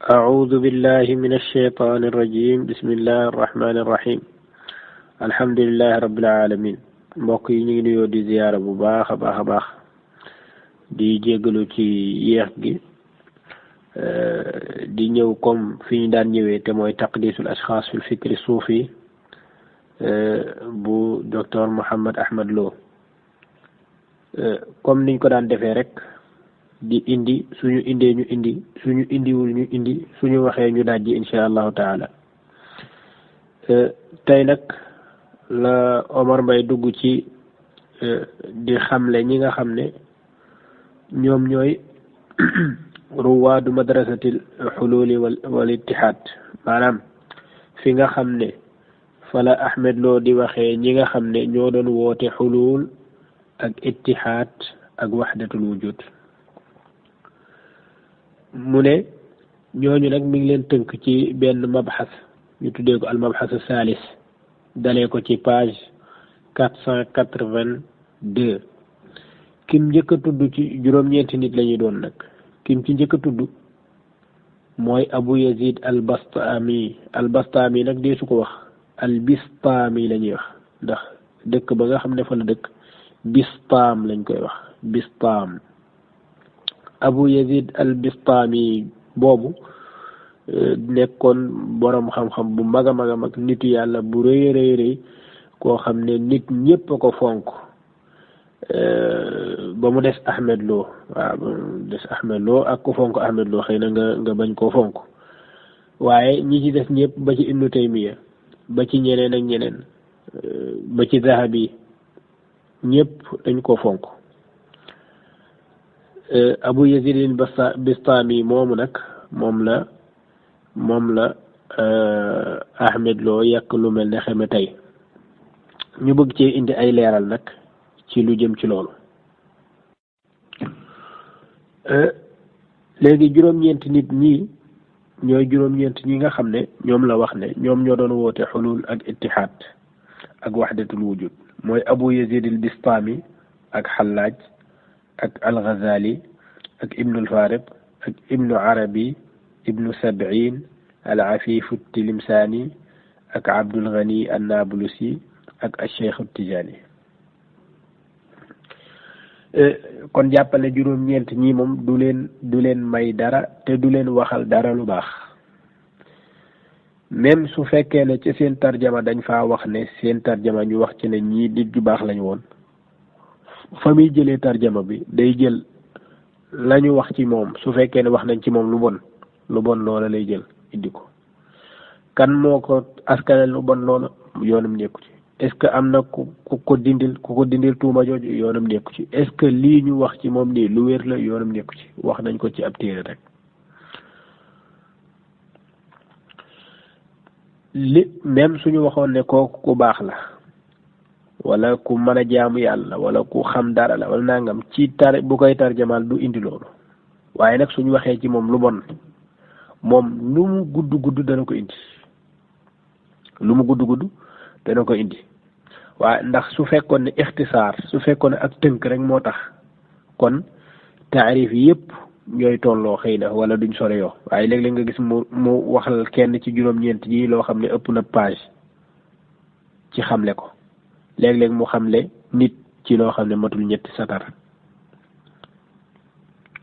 أعوذ بالله من الشيطان الرجيم بسم الله الرحمن الرحيم الحمد لله رب العالمين mbokk yi ñu ngi nuyoo di ziyaara bu baax a baax di jéggalu ci yéex gi di ñëw comme fi ñu daan ñëwee te mooy taqdisul ashxaas fil fikri suufi bu docteur Mouhammad Ahmad Lo comme niñ ko daan defee rek di indi suñu indee ñu indi suñu indiwul ñu indi suñu waxee ñu dajji insha allahu taala tey nag la Omar Mbaye dugg ci di xamle ñi nga xam ne ñoom ñooy ruwaadu madrasatil xululi wal ittihaad maanaam fi nga xam ne fala Ahmed Lo di waxee ñi nga xam ne ñoo doon woote xulul ak ittihaad ak waxdatul wujud mu ne ñooñu nag mi ngi leen tënk ci benn mabxas ñu tuddee ko al mabxas salis dalee ko ci page 482 kim njëkk a tudd ci juróom-ñeenti nit la ñuy doon nag kim ci njëkk a tudd mooy Abu Yazid al Bastami nag dee su ko wax al Bistami la ñuy wax ndax dëkk ba nga xam ne fa la dëkk Bistam lañ koy wax Bistam Abu Yazid al Bistami boobu nekkoon borom xam-xam bu mag a mag nitu yàlla bu rëy koo xam ne nit ñépp a ko fonk ba mu des Ahmed Lo waaw ba mu des Ahmed Lo ak ko fonk Ahmed Lo xëy na nga bañ koo fonk waaye ñi ci des ñëpp ba ci Ibnu Taymiya ba ci ñeneen ak ñeneen ba ci Zahabi ñëpp dañ ko fonk Abu Yazid al Bistami moomu nag moom la Ahmed Lo yàq lu mel ne xeme tey ñu bëgg cee indi ay leeral nag ci lu jëm ci loolu léegi juróom-ñeenti nit ñi ñooy juróom-ñeent ñi nga xam ne ñoom la wax ne ñoom ñoo doon woote xulul ak ittihaad ak waxdatul wujud mooy Abu Yazid al Bistami ak Xallaaj ak al-Ghazali ak Ibnu al-Farid ak Ibnu Arabi Ibnu Sab'in al-Afif at-Tilimsani ak Abdul Ghani an-Nablusi ak al-Cheikh at-Tijani kon jàppale juróom-ñeent ñi moom du leen may dara te du leen waxal dara lu baax même su fekkee ne ci seen tarjama dañ faa wax ne seen tarjama ñu wax ci ne ñii nit ju baax lañ woon fa muy jëlee tarjama bi day jël la ñu wax ci moom su fekkee ne wax nañ ci moom lu bon loola lay jël indi ko kan moo ko askanel lu bon loola yoonam nekku ci est-ce que am na ku ko dindil tuuma jooju yoonam nekku ci est-ce que lii ñu wax ci moom nii lu wér la yoonam nekku ci wax nañ ko ci ab téere rek li même suñu waxoon ne kooku ku baax la wala ku mën a jaamu yàlla wala ku xam dara la wala nangam ci bu koy tarjamaal du indi loolu waaye nag suñu waxee ci moom lu bon moom lu mu gudd dana ko indi dana ko indi waaye ndax su fekkoon ne ixtisaar su fekkoon ne ak tënk rek moo tax kon taarif yépp ñooy tolloo xëy na wala duñ sore yoo waaye léeg-léeg nga gis mu waxal kenn ci juróom-ñeent ñi loo xam ne ëpp na page ci xamle ko léeg-léeg mu xamle nit ci loo xam ne matul ñetti satar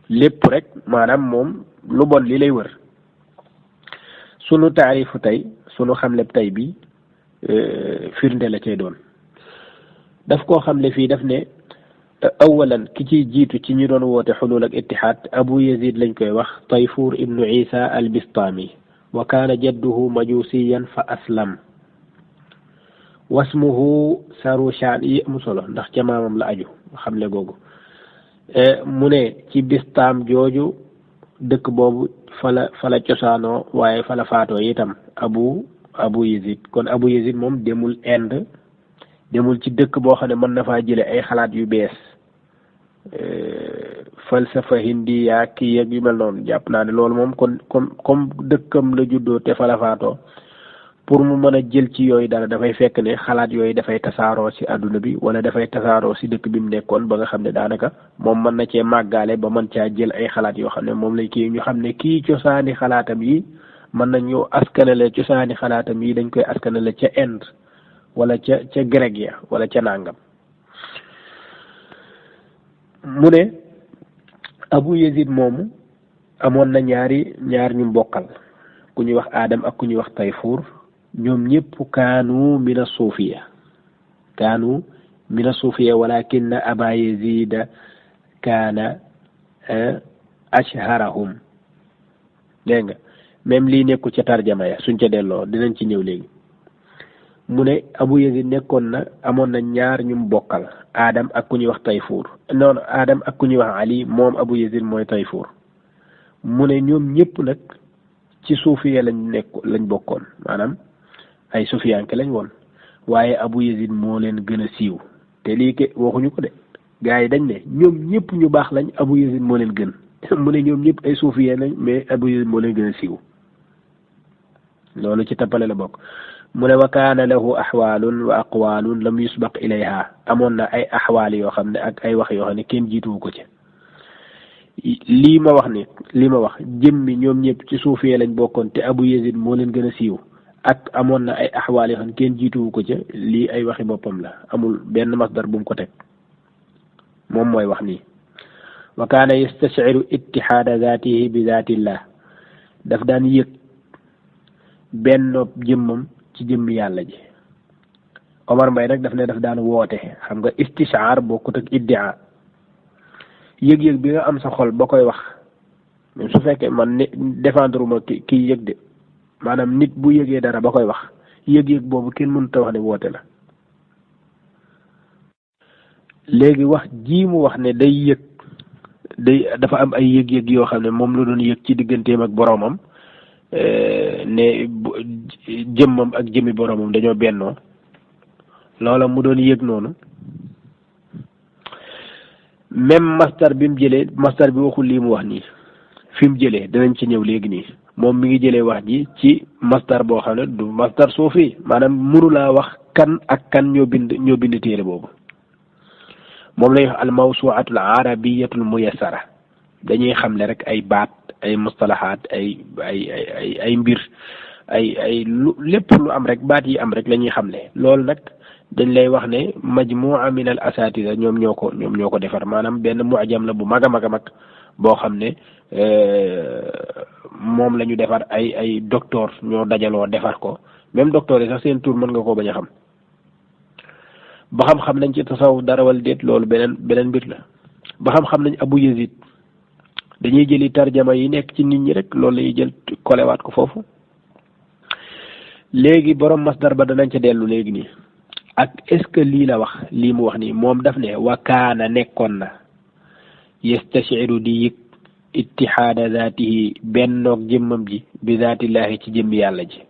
lépp rek maanaam moom lu bon li lay wër sunu taarifu tey sunu xamle tey bi firnde la cay doon daf koo xamle fii daf ne awalan ki ciy jiitu ci ñi doon woote xulul ak ittihaad Abu Yazid lañ koy wax Tayfur ibnu Isa al Bistami wa kaana jadduhu majusiyan fa aslam wasmuhu Sarushan yi mu solo ndax ca maamam la aju xamle googu mu ne ci Bistam jooju dëkk boobu fala cosaanoo waaye fala faatoo itam Abu Yazid kon Abu Yazid moom demul Inde demul ci dëkk boo xam ne mën na faa jële ay xalaat yu bees falsafa hindi yaa kii yeeg yu mel noonu jàpp naa ne loolu moom kon comme dëkkam la juddoo te fala faatoo pour mu mën a jël ci yooyu dara dafay fekk ne xalaat yooyu dafay tasaaroo ci àdduna bi wala dafay tasaaroo ci dëkk bi mu nekkoon ba nga xam ne daanaka moom mën na cee màggaale ba mën caa jël ay xalaat yoo xam ne moom lay kii ñu xam ne kii cosaani xalaatam yi mën nañu askanale cosaani xalaatam yi dañ koy askanale ca Inde wala ca grec ya wala ca nàngam mu ne Abu Yazid moomu amoon na ñaar ñu mbokkal ku ñuy wax Adam ak ku ñuy wax Tayfur ñoom ñëpp kaanu mina suufiya walakin Aba Yazid kaana ashharahum dégg nga même lii nekku ca tarjama ya suñ ca delloo dinañ ci ñëw léegi mu ne Abu Yazid amoon na ñaar ñu bokkal Adam ak ku ñuy wax Tayfur noonu Adam ak ku ñuy wax Ali moom Abu Yazid mooy Tayfur mu ne ñoom ñëpp nag ci suufiya lañ bokkoon maanaam ay sufiyanke lañ woon waaye Abu Yazid moo leen gën a siiw te lii ke waxuñu ko de gars yi dañ ne ñoom ñëpp ñu baax lañ Abu Yazid moo leen gën mu ne ñoom ñëpp ay suufiya lañ mais Abu Yazid moo leen gën a siiw loolu ci tappale la bokk mu ne wa kaana lahu axwaalun wa aqwaalun lam yusbaq ilayha amoon na ay axwaal yoo xam ne ak ay wax yoo xam ne kenn jiituwu ko ci lii ma wax jëmmi ñoom ñëpp ci suufee lañ bokkoon te Abu Yazid moo leen gën a siiw ak amoon na ay axwaal yoo xam ne kenn jiituwu ko ca lii ay waxi boppam la amul benn masdar bu mu ko teg moom mooy wax nii wa kaana yastashiru ittihaada zaatihi bi zaatillah daf daan yëg benn jëmmam ci jëmmi yàlla ji Omar Mbaye nag daf daan woote xam nga istishaar bokkut ak iddia yëg-yëg bi nga am sa xol ba koy wax même su fekkee man défendre ma kii yëg de maanaam nit bu yëgee dara ba koy wax yëg-yëg boobu kenn mënut a wax ne woote la léegi wax ji mu wax ne dafa am ay yëg-yëg yoo xam ne moom la doon yëg ci digganteem ak boroomam ne jëmmam ak jëmmi boroomam dañoo bennoo loola mu doon yëg noonu même mastar bi waxul lii mu wax nii fi mu jëlee danañ ci ñëw léegi nii moom mi ngi jëlee wax ji ci mastar boo xam ne du mastar suufi maanaam muru laa wax kan ak kan ñoo bind téere boobu moom lay wax al mawsuatul arabiyatul muyassara dañuy xamle rek ay baat ay mustalahaat ay mbir ay lépp lu am rek baat yi am rek la ñuy xamle loolu nag dañ lay wax ne majmua min al asatida ñoom ñoo ko defar maanaam benn mu'jam la bu mag a mag a mag boo xam ne moom la ñu defar ay docteur ñoo dajaloo defar ko même docteur yi sax seen tur mën nga koo bañ a xam ba xam nañ ci tasawuf dara wala déet loolu beneen mbir la ba xam nañ Abu Yazid dañuy jëli tarjama yi nekk ci nit ñi rek loolu lañuy jël kolewaat ko foofu léegi borom masdar ba danañ ca dellu léegi nii ak est-ce que lii la wax lii mu wax nii moom daf ne wa kaana nekkoon na yastashiru di yëg ittihaada zaatihi bennoog jëmmam ji bi zaatillaahi ci jëmmi yàlla ji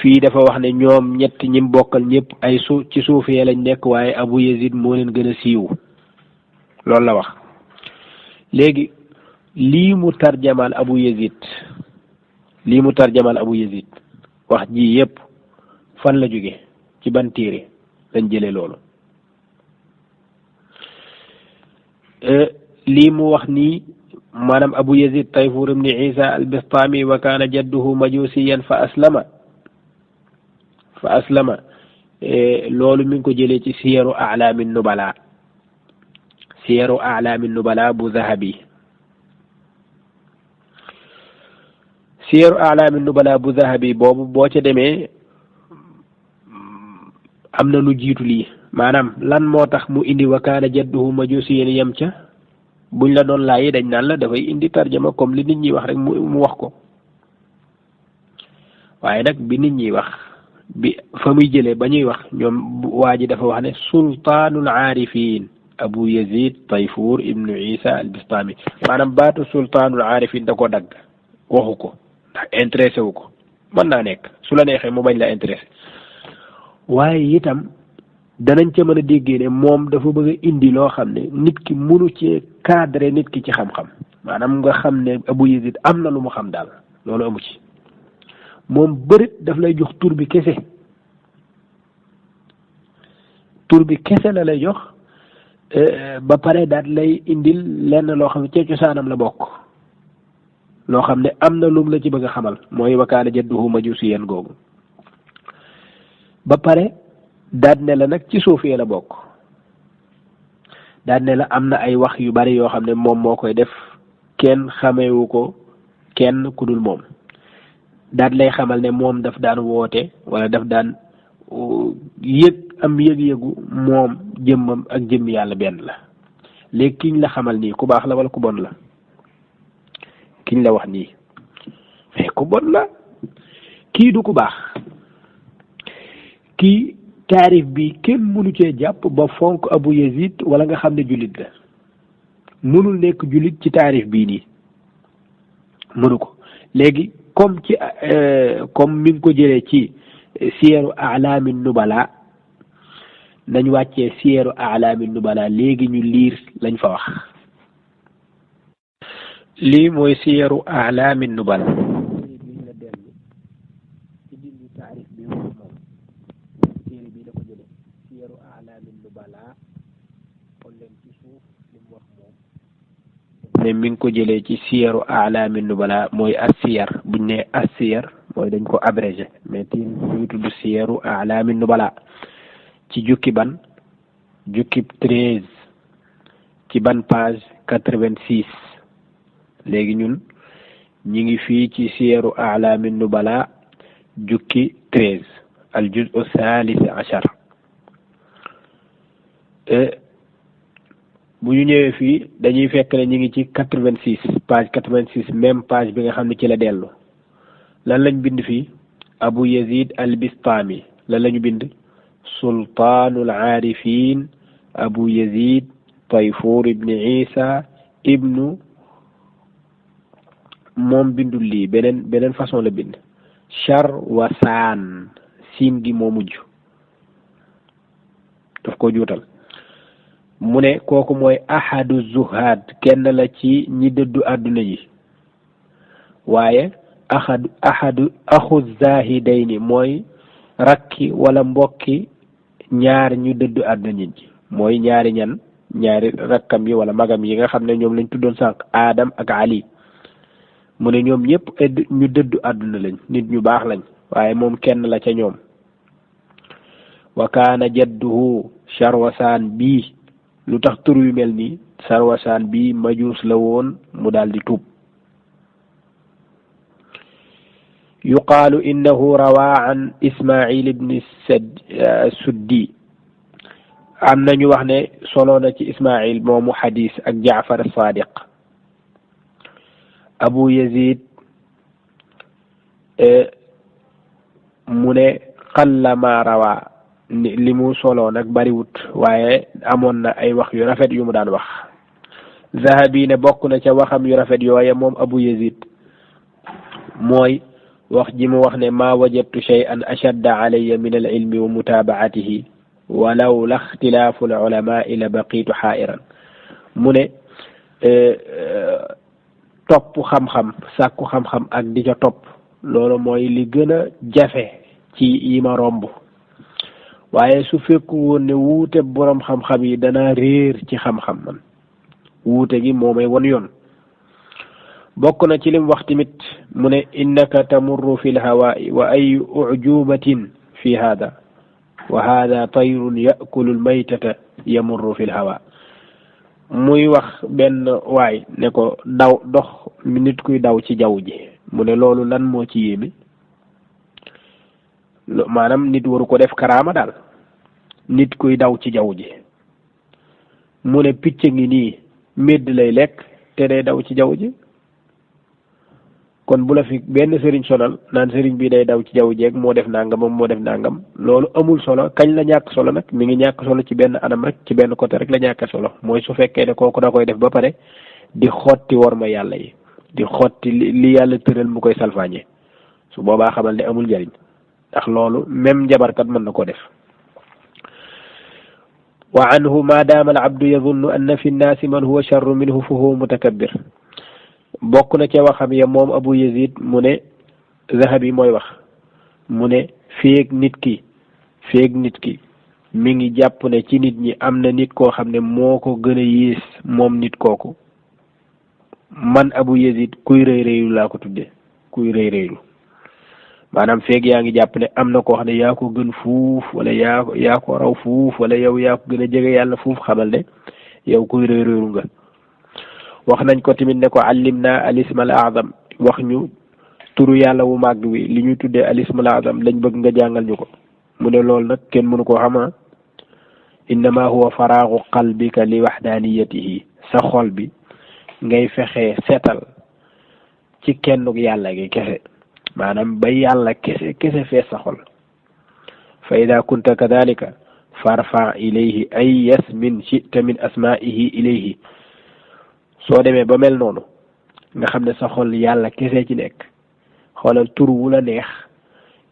fii dafa wax ne ñoom ñett ñim bokkal ñëpp ay ci suufee lañ nekk waaye Abu Yazid moo leen gën a siiw loolu la wax léegi lii mu tarjamaal Abu Yazid wax ji yëpp fan la jóge ci ban téere lañ jële loolu lii mu wax nii maanaam Abu Yazid Tayfur ibn Isa al-Bistami wa kaana jadduhu majusiyan fa aslama loolu mi ngi ko jëlee ci siyaru a'laami nubala bu Zahabi siyaru a'laami nubala bu Zahabi boobu boo ca demee am na lu jiitu lii maanaam lan moo tax mu indi wa kaana jadduhu majusiyan yem ca buñ la doon laayi dañ naan la dafay indi tarjama comme li nit ñi wax rek mu wax ko waaye nag bi nit ñi wax bi fa muy jëlee ba ñuy wax ñoom waa ji dafa wax ne sultaanul aarifin Abu Yazid Tayfur ibnu Isa al-Bistami maanaam baatu sultaanul aarifin da ko dagg waxu ko ndax intéressé wu ko mën naa nekk su la neexee mu bañ la intéressé waaye itam danañ ca mën a déggee ne moom dafa bëgg a indi loo xam ne nit ki mënu ci cadre nit ki ci xam-xam maanaam nga xam ne Abu Yazid am na lu mu xam daal loolu amu ci moom bërit daf lay jox tur bi kese la lay jox ba pare daal lay indil lenn loo xam ne ci cosaanam la bokk loo xam ne am na lum la ci bëgg a xamal mooy wakaana jadduhu majusiyan googu ba pare daal ne la nag ci suufee la bokk daal ne la am na ay wax yu bari yoo xam ne moom moo koy def kenn xamewu ko kenn ku dul moom daal lay xamal ne moom daf daan woote wala daf daan am yëg-yëgu moom jëmmam ak jëmmi yàlla benn la léegi kiñ la xamal nii ku baax la wala ku bon la kiñ la wax nii mais ku bon la kii du ku baax kii taarif bi kenn mënu cee jàpp ba fonk Abu Yazid wala nga xam ne jullit la mënul nekk jullit ci taarif bii nii mënu ko léegi comme mi ngi ko jëlee ci siyeeru alaami nubala nañ wàccee siyeeru alaami nubala léegi ñu liir lañ fa wax lii mooy siyeeru alaami nubala ne mi ngi ko jëlee ci siyaru alaami nubala mooy assiyar buñ ne assiyar mooy dañ ko abrégé mais téere bi muy tudd siyaru alaami nubala ci jukki 13 ci ban page 86 léegi ñun ñi ngi fii ci siyaru alaami nubala jukki 13 al juz'u thalith ashar bu ñu ñëwee fii dañuy fekk ne ñu ngi ci 86 page 86 même page bi nga xam ne ci la dellu lan lañ bind fii Abu Yazid al-Bistami lan lañu bind sultaanul aarifin Abu Yazid Tayfur ibni Isa ibnu moom bindul lii beneen façon la bind Charwasaan siin gi moo mujj daf ko juutal mu ne kooku mooy ahadu zuhaad kenn la ci ñi dëddu àdduna yi waaye axu zahidayni mooy rakki wala mbokki ñaar ñu dëddu àdduna yi mooy ñaari rakkam yi wala magam yi nga xam ne ñoom lañ tuddoon sànq Adam ak Ali mu ne ñoom ñëpp ñu dëddu àdduna lañ nit ñu baax lañ waaye moom kenn la ca ñoom wa kaana jadduhu Charwasaan bii lu tax tur yu mel nii Charwasaan bi majuus la woon mu daal di tuub yuqaalu innahu rawaa an Ismail ibni Suddi am na ñu wax ne solo na ci Ismail moomu xadis ak Jaafar Sadiq Abu Yazid mu ne qalla ma rawaa li mu solo nag bariwut waaye amoon na ay wax yu rafet yu mu daan wax Zahabi ne bokk na ca waxam yu rafet yooye moom Abu Yazid mooy wax ji mu wax ne ma wajadtu shay'an ashadda alayya min al ilmi wa mutabaatihi walaw la ixtilaafu al ulamaai la baqiitu xaa'iran mu ne topp xam-xam sàkku xam-xam ak di ca topp loolu mooy li gën a jafe ci yi ma romb waaye su fekku woon ne wuute boroom xam-xam yi dana réer ci xam-xam man wuute gi moo may won yoon bokk na ci lim wax tamit mu ne innaka tamurru fi lhawaa'i wa ay ujubatin fi hada wa hada tayrun yakulu lmaytata yamurru fi lhawa muy wax benn waay ne ko dox nit kuy daw ci jaww ji mu ne loolu lan moo ci yéeme maanaam nit waru ko def karaama daal nit kuy daw ci jaww ji mu ne picc ngi nii médd lay lekk te day daw ci jaww ji kon bu la fi benn sëriñ sonal naan sëriñ bi day daw ci jaww jeeg moo def nangam moo def nangam loolu amul solo kañ la ñàkk solo nag mi ngi ñàkk solo ci benn anam rek ci benn côté rek la ñàkk solo mooy su fekkee ne kooku da koy def ba pare di xotti worma yàlla yi di xotti li yàlla tëral mu koy salfaañe su boobaa xamal ne amul njariñ ndax loolu même njabarkat mën na ko def wa anhu ma daama al abdu yadunnu anna fi nnaasi man huwa charru minhu fa huwa mutakabbir bokk na ca waxam ya moom Abu Yazid mu ne Zahabi mooy wax mu ne feeg nit ki mi ngi jàpp ne ci nit ñi am na nit koo xam ne moo ko gën a yées moom nit kooku man Abu Yazid kuy rëy rëylu laa ko tudde kuy rëy rëylu maanaam feeg yaa ngi jàpp ne am na koo xam ne yaa ko gën fuuf wala yaa ko raw fuuf wala yow yaa ko gën a jege yàlla fuuf xamal ne yow kuy rëy rëylu nga wax nañ ko tamit ne ko allimna alismal azam wax ñu turu yàlla wu màgg wi li ñu tuddee alismal azam lañ bëgg nga jàngal ñu ko mu ne loolu nag kenn mënu koo xama innama huwa faraagu qalbika li waxdaaniyatihi sa xol bi ngay fexe seetal ci kennuk yàlla gi kese maanaam ba yàlla kese fees sa xol fa ida kunta kadalika farfa ilayhi ay yasmin chita min asmaihi ilayhi soo demee ba mel noonu nga xam ne sa xol yàlla kese ci nekk xoolal tur wu la neex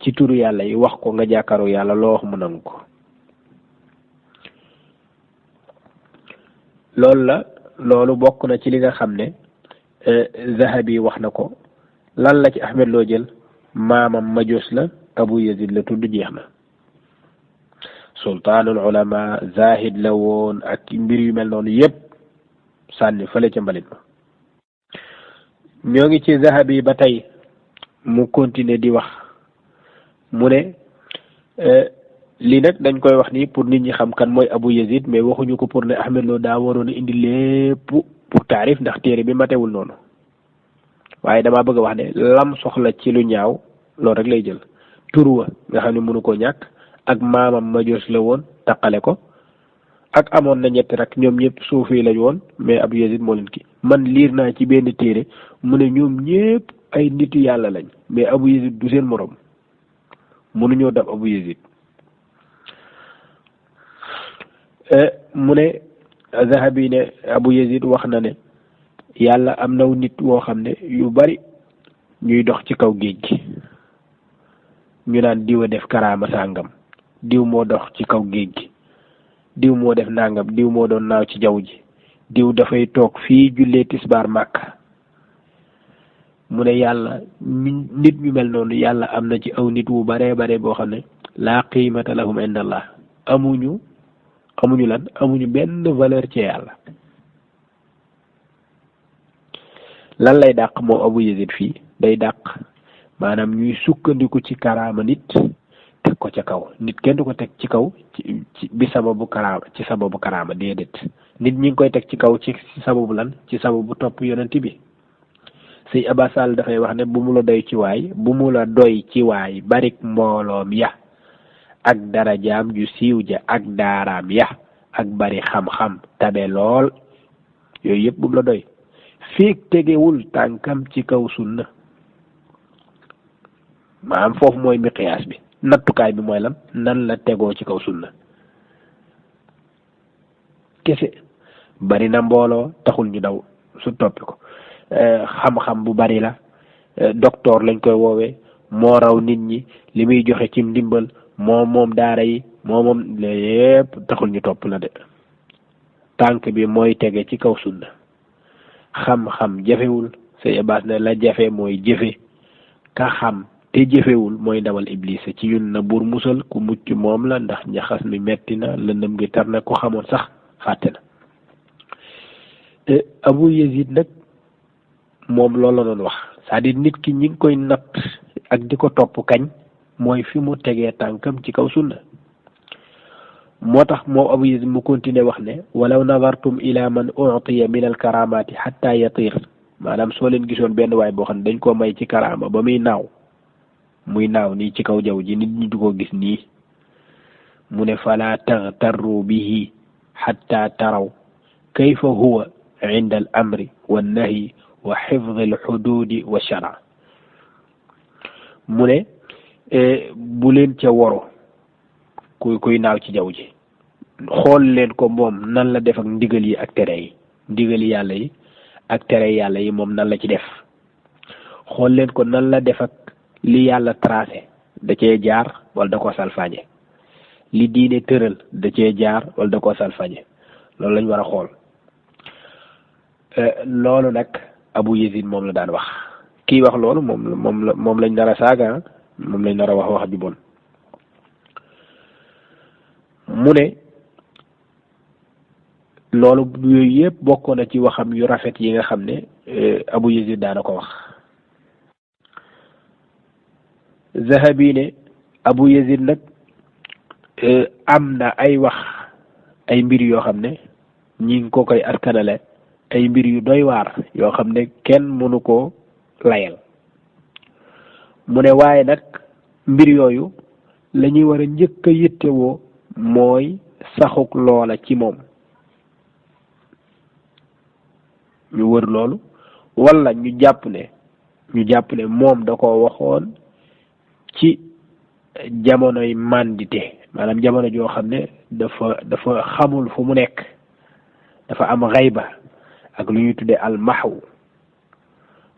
ci turu yàlla yi wax ko nga jàkkaaru yàlla loo wax mu nangu ko loolu bokk na ci li nga xam ne Zahabi wax na ko lan la ci Ahmed loo jël maamam Majus la Abu Yazid la tudd jeex na sultaanul ulama zahid la woon ak mbir yu mel noonu yépp sànni fële ca mbalit ma ñoo ngi ci Zahabi ba tey mu continuer di wax mu ne lii nag dañ koy wax nii pour nit ñi xam kan mooy Abu Yazid mais waxuñu ko pour ne Ahmed Lo daa waroon a indi lépp pour taarif ndax téere bi matewul noonu waaye damaa bëgg a wax ne lam soxla ci lu ñaaw loolu rek lay jël tur wa nga xam ne mënu koo ñàkk ak maamam Majus la woon taqale ko ak amoon na ñetti rak ñoom ñëpp suufi lañ woon mais Abu Yazid moo leen ki man liir naa ci benn téere mu ne ñoom ñëpp ay nitu yàlla lañ mais Abu Yazid du seen morom mënuñoo dab Abu Yazid mu ne Zahabi ne Abu Yazid wax na ne yàlla am naw nit woo xam ne yu bari ñuy dox ci kaw géej gi ñu naan diw a def karaama sàngam diw moo dox ci kaw géej gi diw moo def nangam diw moo doon naaw ci jaww ji diw dafay toog fii jullee tisbaar Màkka mu ne yàlla nit ñu mel noonu yàlla am na ci aw nit wu baree bare boo xam ne laa qiimata lahum inda allah amuñu benn valeur ci yàlla lan lay dàq moom Abu Yazid fii day dàq maanaam ñuy sukkandiku ci karaama nit teg ko ca kaw nit kenn du ko teg ci kaw ci sababu karaama déedéet nit ñi ngi koy teg ci kaw ci sababu lan ci sababu topp yonent bi Sëñ Abbas Sall dafay wax ne bu mu la doy ci waay barik mbooloom ya ak darajaam ju siiw ja ak daaraam ya ak bari xam-xam tabe lool yooyu yëpp bu mu la doy fiig tegewul tànkam ci kaw sunna maanaam foofu mooy miqiyaas bi nattukaay bi mooy lan nan la tegoo ci kaw sunna kese bari na mbooloo taxul ñu daw su toppi ko xam-xam bu bari la docteur lañ koy woowee moo raw nit ñi li muy joxe ci ndimbal moom daara yi moom lépp taxul ñu topp la de tànk bi mooy tege ci kaw sunna xam-xam jafewul Sëñ Abbas ne la jafe mooy jëfe ka xam te jëfewul mooy ndawal iblis ci ñun na buur musal ku mucc moom la ndax njaxas mi metti na lëndëm gi tar na ko xamoon sax fàtte na Abu Yazid nag moom loolu la doon wax c'est-à-dire nit ki ñi ngi koy natt ak di ko topp kañ mooy fi mu tegee tànkam ci kaw sunna moo tax moom Abu Yazid mu continuer wax ne walaw nazartum ila man utiya min al karamati hatta yatir maanaam soo leen gisoon benn waay boo xam ne dañ koo may ci karaama ba muy naaw nii ci kaw jaww ji nit ñi du ko gis nii mu ne fala taghtarru bihi hatta taraw kayfa huwa inda al amri wa nahyi wa xifdi al xududi wa shara mu ne bu leen ca woro kuy naaw ci jaww ji xool leen ko moom nan la def ak ndigal yi ak tere yi ndigali yàlla yi ak tere yàlla yi moom nan la ci def xool leen ko nan la def ak li yàlla tracé da cee jaar wala da ko salfaañe li diine tëral da cee jaar wala da ko salfaañe loolu lañ war a xool loolu nag Abu Yazid moom la daan wax kii wax loolu moom lañ nar a saaga moom lañ nar a wax ju bon mu ne loolu yooyu yëpp bokkoon na ci waxam yu rafet yi nga xam ne Abu Yazid daana ko wax Zahabi ne Abu Yazid nag am na ay wax ay mbir yoo xam ne ñi ngi ko koy askanale ay mbir yu doy waar yoo xam ne kenn mënu koo layal mu ne waaye nag mbir yooyu la ñuy war a njëkk a yittewoo mooy saxuk loola ci moom ñu wër loolu wala ñu jàpp ne moom da ko waxoon ci jamonoy mandité maanaam jamono joo xam ne dafa xamul fu mu nekk dafa am xayba ak lu ñuy tuddee almaxwu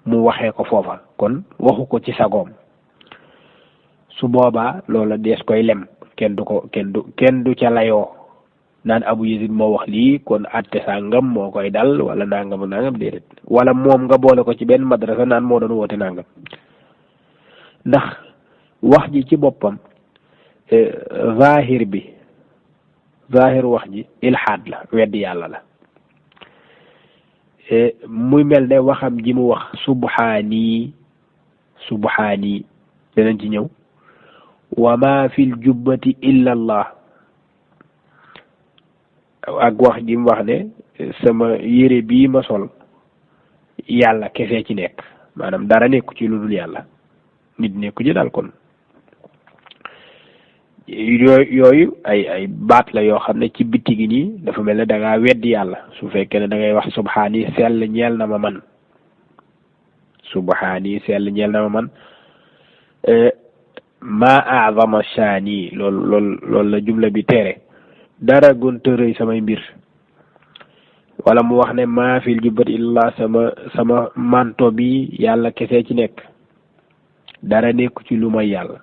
mu waxee ko foofa kon waxu ko ci sagoom su boobaa loola dees koy lem kenn du ca layoo naan Abu Yazid moo wax lii kon atte sàngam moo koy dal wala nangam déedéet wala moom nga boole ko ci benn madrasa naan moo doon woote nangam ndax wax ji ci boppam zahir wax ji ilhaad la weddi yàlla la muy mel ne waxam ji mu wax subhaani danañ ci ñëw wa ma fil jubbati illa allah ak wax ji mu wax ne sama yére bii ma sol yàlla kese ci nekk maanaam dara nekku ci lu dul yàlla nit nekku ci daal kon yooyu ay baat la yoo xam ne ci bitti gi nii dafa mel ne da ngaa weddi yàlla su fekkee ne da ngay wax subhaani sell ñeel na ma man ma azama shaani loolu la jumla bi tere dara gonta rëy samay mbir wala mu wax ne maa fil jubbati illallah sama manto bi yàlla kese ci nekk dara nekku ci lu may yàlla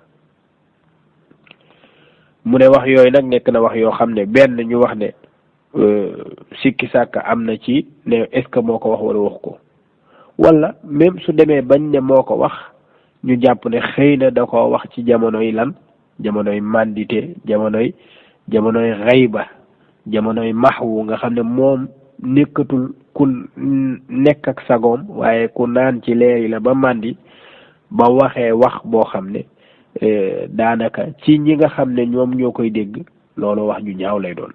mu ne wax yooyu nag nekk na wax yoo xam ne benn ñu wax ne sikki sàkka am na ci ne est-ce que moo ko wax wala wax ko wala même su demee bañ ne moo ko wax ñu jàpp ne xëy na da koo wax ci jamonoy mandité jamonoy xayba jamonoy maxwu nga xam ne moom nekkatul ku nekk ak sagoom waaye ku naan ci leeri la ba màndi ba waxee wax boo xam ne daanaka ci ñi nga xam ne ñoom ñoo koy dégg loolu wax ju ñaaw lay doon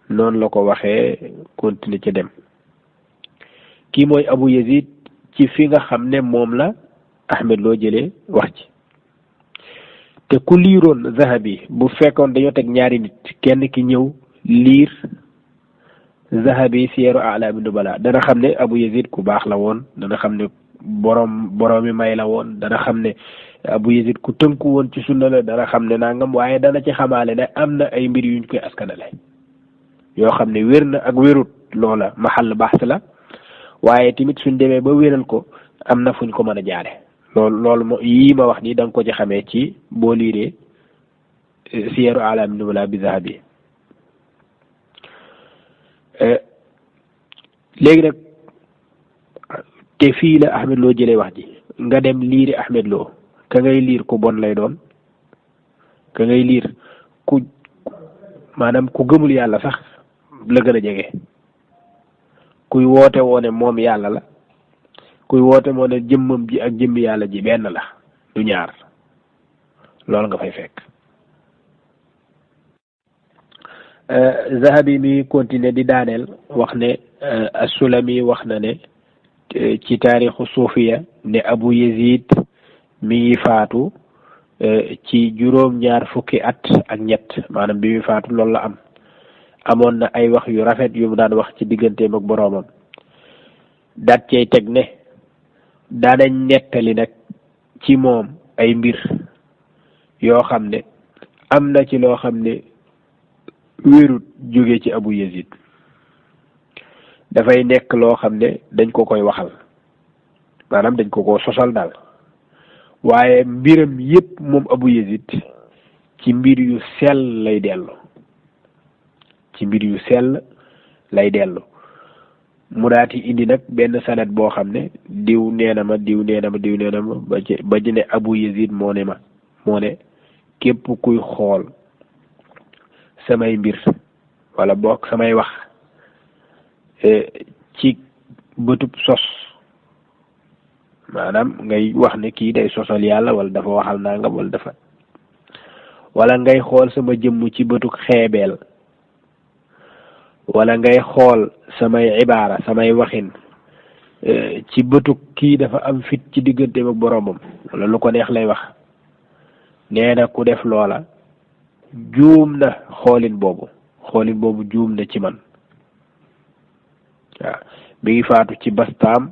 noonu la ko waxee continuer ca dem kii mooy Abu Yazid ci fi nga xam ne moom la Ahmed Lo jëlee wax ci te ku liiroon Zahabi bu fekkoon dañoo teg ñaari nit kenn ki ñëw liir Zahabi Siyaru A'laami Nubala dana xam ne Abu Yazid ku baax la woon dana xam ne boroomi may la woon dana xam ne Abu Yazid ku tënku woon ci sunna la dana xam ne nangam waaye dana ci xamaale ne am na ay mbir yuñ koy askanale yoo xam ne wér na ak wérut loola maxal baax la waaye tamit suñ demee ba wéral ko am na fuñ ko mën a jaare loolu yii ma wax nii da nga ko ci xamee ci boo liiree Siyaru A'laami Nubala bi Zahabi léegi nag te fii la Ahmed Lo jëlee wax ji nga dem liiri Ahmed Lo ka ngay liir ku bon lay doon ka ngay liir ku maanaam ku gëmul yàlla sax la gën a jege kuy woote woone moom yàlla la kuy woote moo ne jëmmam ji ak jëmmi yàlla ji benn la du ñaar loolu nga fay fekk Zahabi mi continuer di daaneel wax ne as-Sulami wax na ne ci taarixu suufiya ne Abu Yazid mi ngi faatu ci juróom-ñaar fukki at ak ñett maanaam bi muy faatu loolu la amoon na ay wax yu rafet yu mu daan wax ci digganteem ak boroomam daat cay teg ne daanañ nettali nag ci moom ay mbir yoo xam ne am na ci loo xam ne wérut jóge ci Abu Yazid dafay nekk loo xam ne dañ ko koy waxal maanaam dañ ko sosal daal waaye mbiram yépp moom Abu Yazid ci mbir yu sell lay dellu ci mbir yu sell lay dellu mu daati indi nag benn sanad boo xam ne diw nee na ma diw nee na ma diw nee na ma ba ci ne Abu Yazid moo ne képp kuy xool samay mbir wala boog samay wax ci bëtub sos maanaam ngay wax ne kii day sosal yàlla wala dafa waxal nangam wala ngay xool sama jëmm ci bëtug xeebeel wala ngay xool samay ibaara samay waxin ci bëtug kii dafa am fit ci digganteem ak boroomam wala lu ko neex lay wax nee na ku def loola juum na xoolin boobu juum na ci man waaw mi ngi faatu ci Bastaam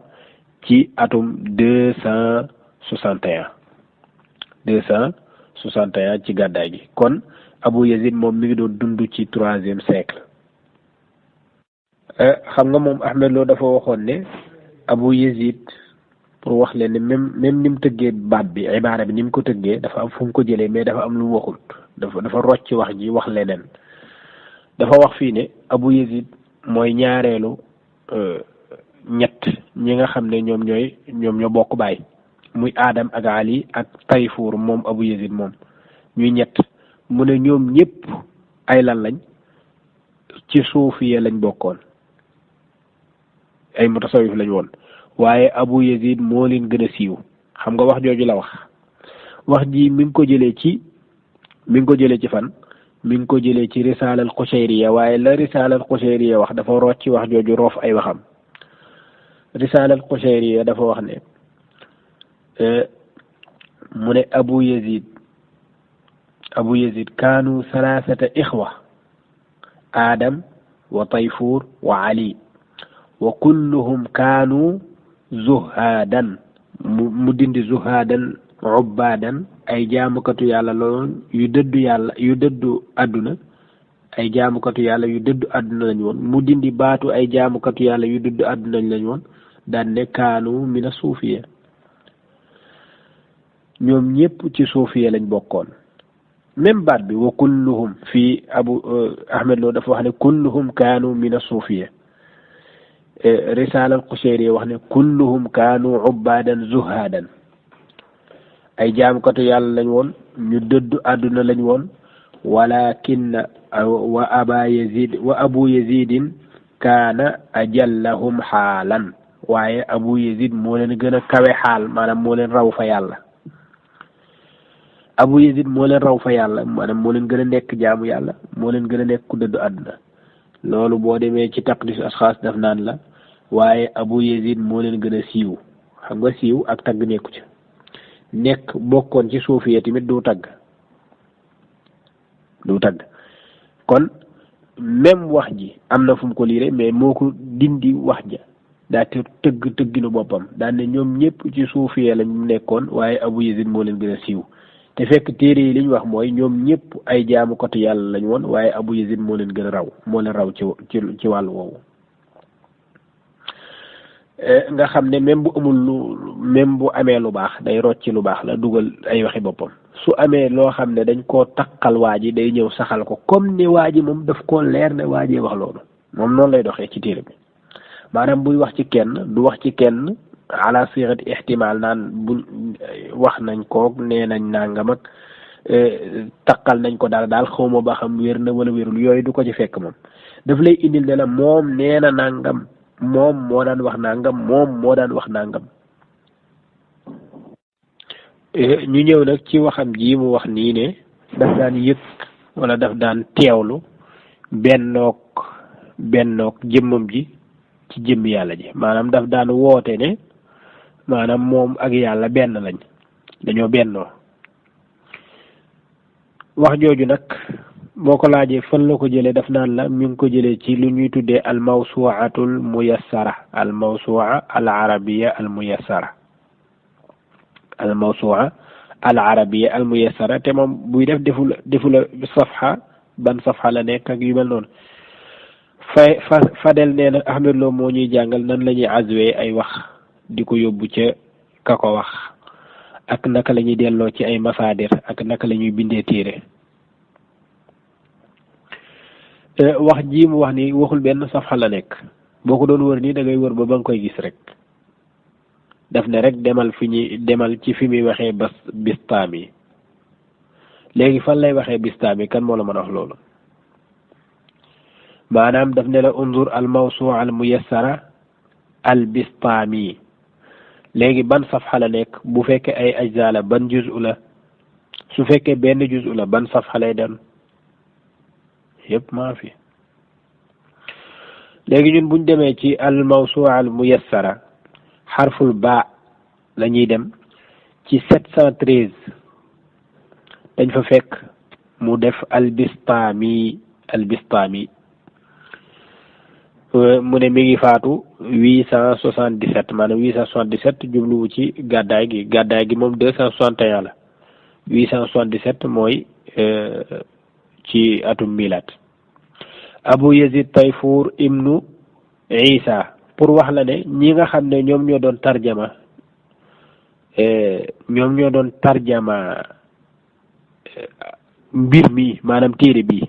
ci atum 261 ci gàddaay gi kon Abu Yazid moom mi ngi doon dund ci 3e siècle xam nga moom Ahmed Lo dafa waxoon ne Abu Yazid pour wax leen ne même ni mu tëggee baat bi ibaara bi ni mu ko tëggee dafa am fu mu ko jëlee mais dafa am lu mu waxul dafa rocc wax ji wax leneen dafa wax fii ne Abu Yazid mooy ñaareelu ñett ñi nga xam ne ñoom ñoo bokk baay muy Adam ak Ali ak Tayfur moom Abu Yazid moom ñuy ñett mu ne ñoom ñëpp ay lan lañ ci suufiya lañ bokkoon ay mutasawif lañ woon waaye Abu Yazid moo leen gën a siiw xam nga wax jooju la wax ji mi ngi ko jëlee ci fan mi ngi ko jëlee ci Risaala al Qushayriya waaye la Risaala al Qushayriya wax dafa rocc ci wax jooju roof ay waxam Risaala al Qushayriya dafa wax ne mu ne Abu Yazid kaanu salaasata ixwa Adam wa Tayfur wa Ali wa kulluhum kaanu zuhaadan mu dindi zuhaadan ubbaadan ay jaamukatu yàlla loon yu dëddu àdduna ay jaamukatu yàlla yu dëddu àdduna lañ woon mu dindi baatu ay jaamukatu yàlla yu dëddu àdduna lañ woon daan ne kaanu mina suufiya ñoom ñëpp ci suufiya lañ bokkoon même baat bi wa kulluhum fii Ahmed Lo dafa wax ne kulluhum kaanu mina suufiya Risaala al Qushayri wax ne kulluhum kaanu ubbaadan zuhaadan ay jaamkatu yàlla lañ woon ñu dëddu àdduna lañ woon walakin wa Abu Yazidin kaana ajallahum xaalan waaye Abu Yazid moo leen gën a kawe xaal maanaam moo leen raw fa yàlla Abu Yazid moo leen raw fa yàlla maanaam moo leen gën a nekk jaamu yàlla moo leen gën a nekk ku dëddu àdduna loolu boo demee ci taqdis asxaas daf naan la waaye Abu Yazid moo leen gën a siiw xam nga siiw ak tagg nekku ci nekk bokkoon ci suufiya tamit du tagg kon même wax ji am na fu mu ko liire mais moo ko dindi wax ja daa tëgginu boppam daan ne ñoom ñëpp ci suufiya lañ nekkoon waaye Abu Yazid moo leen gën a siiw te fekk téere yi li ñu wax mooy ñoom ñëpp ay jaamukatu yàlla lañ woon waaye Abu Yazid moo leen gën a raw moo leen raw ci wàllu woowu nga xam ne même bu amee lu baax day rocci lu baax la dugal ay waxi boppam su amee loo xam ne dañ koo takkal waa ji day ñëw saxal ko comme ni waa ji moom daf koo leer ne waa ji wax loolu moom noonu lay doxee ci téere bi maanaam buy wax ci kenn du wax ci kenn ala sirat ihtimal naan bu wax nañ ko nee nañ nangam ak takkal nañ ko daal xawma ba xam wér na wala wérul yooyu du ko ci fekk moom daf lay indil ne la moom nee na nangam moom moo daan wax nangam ñu ñëw nag ci waxam ji mu wax nii ne daf daan yëg wala daf daan teewlu bennook jëmmam ji ci jëmm yàlla ji maanaam daf daan woote ne maanaam moom ak yàlla benn lañ dañoo bennoo wax jooju nag boo ko laajee fan la ko jëlee daf naan la mi ngi ko jëlee ci lu ñuy tuddee al mawsuatul muyassara al mawsua al arabiya al muyassara al mawsua al arabiya al muyassara te moom buy defu la safha ban safha la nekk ak yu mel noonu Fadel nee na Ahmed Lo moo ñuy jàngal nan la ñuy azwee ay wax di ko yóbbu ca ka ko wax ak naka la ñuy delloo ci ay masaadir ak naka la ñuy bindee téere wax ji mu wax ni waxul benn safxa la nekk boo ko doon wër nii da ngay wër ba nga koy gis rek daf ne rek demal ci fi muy waxee Bistaami léegi fan lay waxee Bistaami kan moo la mën a wax loolu maanaam daf ne la unzur al mawsuu al muyassara al Bistaami léegi ban safxa la nekk bu fekkee ay ajza la ban juz'u la su fekkee benn juz'u la ban safxa lay dem yëpp maa fi léegi ñun buñ demee ci al mawsuu al muyassara xarful ba la ñuy dem ci 713 dañ fa fekk mu def al Bistaami mu ne mi ngi faatu 877 maanaam 877 jubluwu ci gàddaay gi moom 261 la 877 mooy ci atum milat Abu Yazid Tayfur ibnu Isa pour wax la ne ñi nga xam ne ñoom ñoo doon tarjama mbir mi maanaam téere bi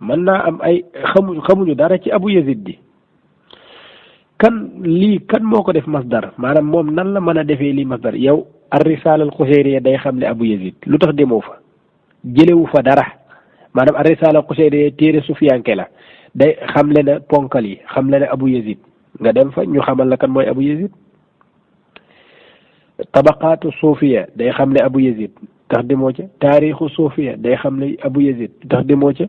mën naa am ay xamuñu dara ci Abu Yazid bi kan moo ko def masdar maanaam moom nan la mën a defee lii masdar yow ar-Risaala al-Qushayriya day xam ne Abu Yazid lu tax demoo fa jëlewu fa dara maanaam ar-Risaala al-Qushayriya téere sufiyanke la day xamle na ponkal yi xamle na Abu Yazid nga dem fa ñu xamal la kan mooy Abu Yazid tabaqaatu suufiya day xamle Abu Yazid tax demoo ca taarixu suufiya day xamle Abu Yazid tax demoo ca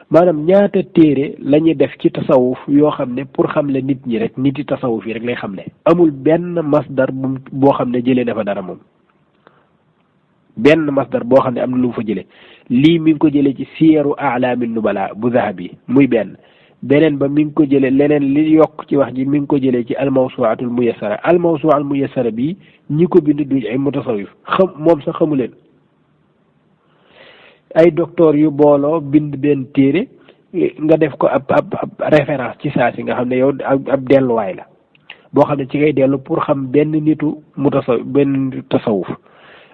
maanaam ñaata téere la ñuy def ci tasawuf yoo xam ne pour xamle nit ñi rek nit yi tasawuf yi rek lay xamle amul benn masdar boo xam ne jëlee dafa dara moom benn masdar boo xam ne am na lu mu fa jëlee lii mi ngi ko jëlee ci siyaru a'laami nubala bu Zahabi muy beneen ba mi ngi ko jëlee leneen li yokk ci wax ji mi ngi ko jëlee ci almawsuatul muyassara bi ñi ko bind duñ ay mutasawif moom sax xamu leen ay docteur yu booloo bind benn téere nga def ko ab référence ci saa si nga xam ne yow ab delluwaay la boo xam ne ci ngay dellu pour xam benn nitu benn tasawuf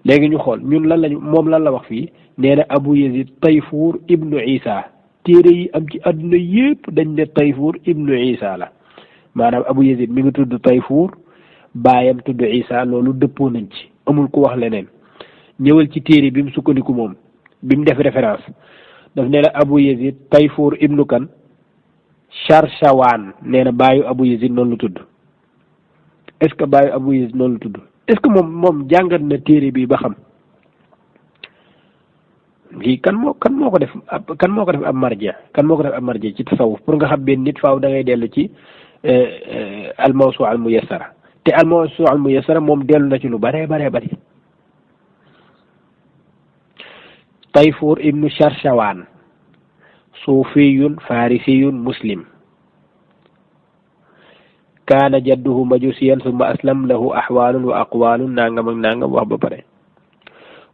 léegi ñu xool ñun moom lan la wax fii nee na Abu Yazid Tayfur ibnu Isa téere yi am ci àdduna yépp dañ ne Tayfur ibnu Isa la maanaam Abu Yazid mi ngi tudd Tayfur baayam tudd Isa loolu dëppoo nañ ci amul ku wax leneen ñëwal ci téere bi mu sukkandiku moom bi mu def référence daf ne la Abu Yazid Tayfur ibnu kan Charchawaan nee na baayu Abu Yazid noonu lu tudd est-ce que baayu Abu Yazid noonu lu tudd est-ce que moom jàngat na téere bi ba xam fii kan moo ko def ab marja ci tasawuf pour nga xam benn nit faaw da ngay dellu ci al mawsu al muyassara te al mawsu al muyassara moom dellu na ci lu bare bari Tayfur ibnu Charchawaan suufiyun farisiyun muslim kaana jadduhu majusiyan summa aslam lahu ahwaalun wa aqwaalun nangam ak nangam wax ba pare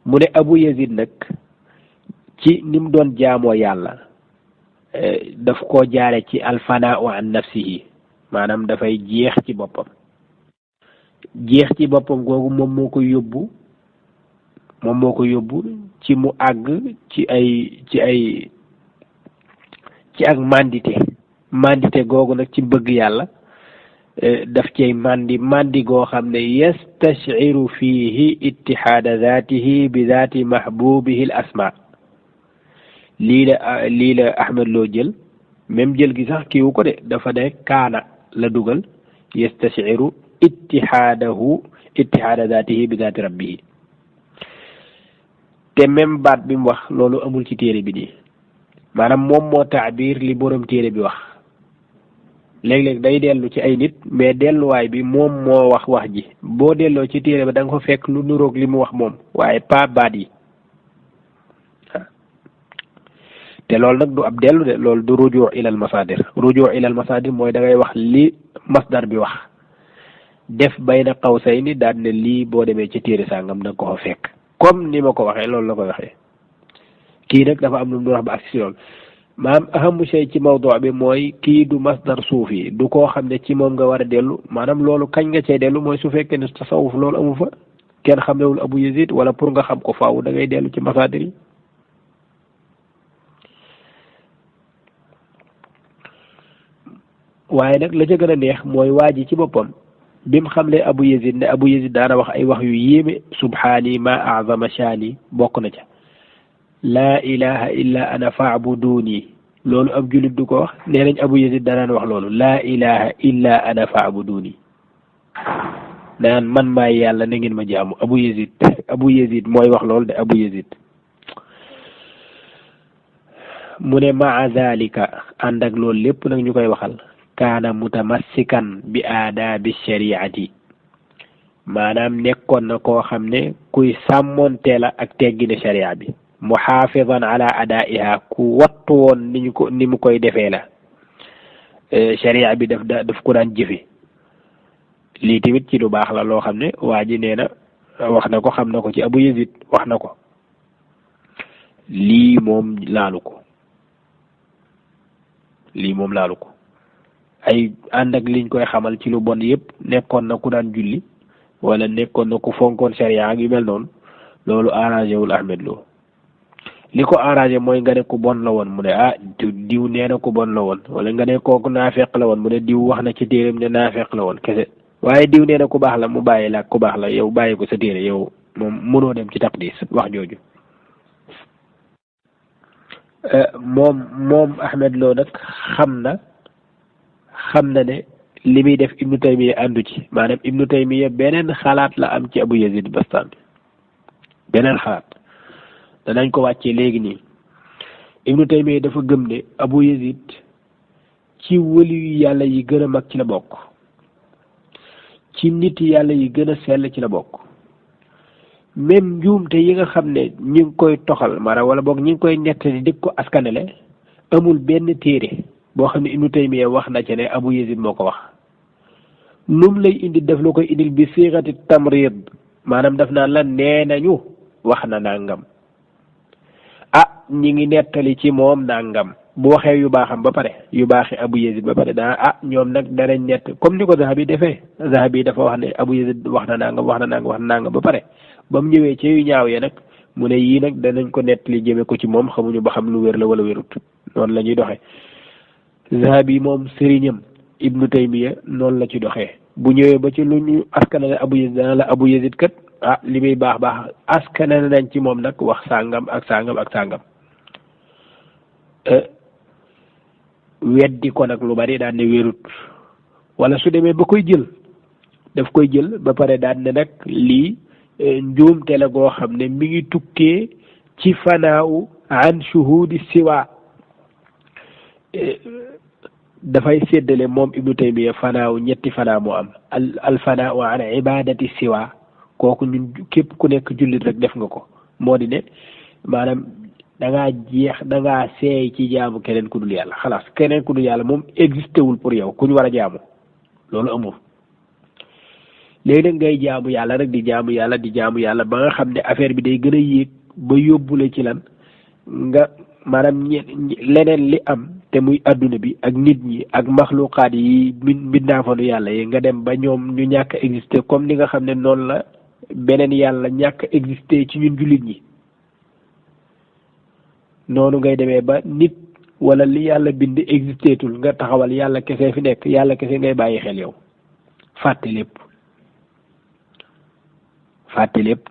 mu ne Abu Yazid nag ci ni mu doon jaamoo yàlla daf koo jaare ci alfanaau an nafsihi maanaam dafay jeex ci boppam googu moom moo ko yóbbu ci mu àgg ci ak mandité googu nag ci bëgg yàlla daf cay mandi goo xam ne yastashiru fihi ittihaada zaatihi bi zaati mahbubihi al asma lii la Ahmed Lo jël même jël gi sax kiiwu ko de dafa ne kaana la dugal yastashiru ittihaada zaatihi bi zaati rabbihi te même baat bi mu wax loolu amul ci téere bi nii maanaam moom moo taabir li borom téere bi wax léeg-léeg day dellu ci ay nit mais delluwaay bi moom moo wax ji boo delloo ci téere ba da nga ko fekk lu nuroog li mu wax moom waaye pas baat yi te loolu nag du ab dellu de loolu du rujuu ilal masaadir mooy da ngay wax li masdar bi wax def bayna qawsayni daal ne lii boo demee ci téere sàngam da nga ko fa fekk comme ni ma ko waxee loolu la ko waxee kii nag dafa am lu mu wax ba ak si loolu maanaam ahamu shay ci mawdu bi mooy kii du masdar suufi du koo xam ne ci moom nga war a dellu maanaam loolu kañ nga cay dellu mooy su fekkee ne tasawuf loolu amu fa kenn xamewul Abu Yazid wala pour nga xam ko faaw da ngay dellu ci masaadir yi waaye nag la ca gën a neex mooy waa ji ci boppam bim xamle Abu Yazid ne Abu Yazid daana wax ay wax yu yéeme subhaani ma azama shaani bokk na ca laa ilaha illa ana fa'buduni loolu ab julit du ko wax nee nañ Abu Yazid danaan wax loolu laa ilaha illa ana fa'buduni naan man maay yàlla na ngeen ma jaamu Abu Yazid mooy wax loolu de Abu Yazid mu ne maa zalika ànd ak loolu lépp nag ñu koy waxal kaana mutamassikan bi aadaabi shariati maanaam nekkoon na koo xam ne kuy sàmmoonte la ak teggine sharia bi muhaafidan ala adaiha ku wattu woon ni mu koy defee la sharia bi daf ko daan jëfe lii tamit ci lu baax la loo xam ne waa ji nee na wax na ko xam na ko ci Abu Yazid wax na ko lii moom laalu ko ay ànd ak liñ koy xamal ci lu bon yëpp nekkoon na ku daan julli wala nekkoon na ku fonkoon sharia ak yu mel noonu loolu arrangé wul Ahmed Lo li ko arrangé mooy nga ne ku bon la woon mu ne diw nee na ku bon la woon wala nga ne kooku naafeq la woon mu ne diw wax na ci téeram ne naafeq la woon kese waaye diw nee na ku baax la mu bàyyi la ku baax la yow bàyyi ko sa téere yow moom mënoo dem ci taqdis wax jooju moom Ahmed Lo nag xam na ne li muy def Ibnu Taymiya àndu ci maanaam Ibnu Taymiya beneen xalaat la am ci Abu Yazid Bastami beneen xalaat danañ ko wàccee léegi nii Ibnu Taymiya dafa gëm ne Abu Yazid ci wëli yàlla yi gën a mag ci la bokk ci nit yàlla yi gën a sell ci la bokk même njuumte yi nga xam ne ñi ngi koy toxal maanaam wala boog ñi ngi koy nettali di ko askanele amul benn téere boo xam ne Ibnu Taymiya wax na ci ne Abu Yazid moo ko wax num lay indi daf la koy indil bi siixati tamrid maanaam daf naan la nee nañu wax na nangam ñi ngi nettali ci moom nangam bu waxee yu baaxam ba pare yu baaxi Abu Yazid ba pare daa ñoom nag danañ nett comme ni ko Zahabi defee Zahabi dafa wax ne Abu Yazid wax na nangam ba pare ba mu ñëwee ci yu ñaaw ya nag mu ne yii nag danañ ko nettali jëme ko ci moom xamuñu ba xam lu wér la wala wérut noonu la ñuy doxee Zahabi moom sëriñam Ibnu Taymiya noonu la ci doxee bu ñëwee ba ci lu ñu askanale Abu Yazid dana la Abu Yazid kat li muy baax askanale nañ ci moom nag wax sàngam ak sàngam ak sàngam weddi ko nag lu bari daan ne wérut wala su demee ba koy jël daf koy jël ba pare daan ne nag lii njuumte la goo xam ne mi ngi tukkee ci fanaaw an shuhudi siwa dafay séddale moom Ibnu Taymiya fanaaw ñetti fanaaw moo am al fanaaw an ibadati siwa kooku ñun képp ku nekk jullit rek def nga ko moo di ne maanaam dangaa seey ci jaamu keneen ku dul yàlla xalaas keneen ku dul yàlla moom existé wul pour yow ku ñu war a jaamu loolu amul léegi nag ngay jaamu yàlla rek di jaamu yàlla ba nga xam ne affaire bi day gën a yéeg ba yóbbule ci lan nga maanaam leneen li am te muy adduna bi ak nit ñi ak maxluqaat yi mbindaafanu yàlla yi nga dem ba ñoom ñu ñàkk existé comme ni nga xam ne noonu la beneen yàlla ñàkk existé ci ñun jullit ñi noonu ngay demee ba nit wala li yàlla bind existeetul nga taxawal yàlla kese fi nekk yàlla kese ngay bàyyi xel yow fàtte lépp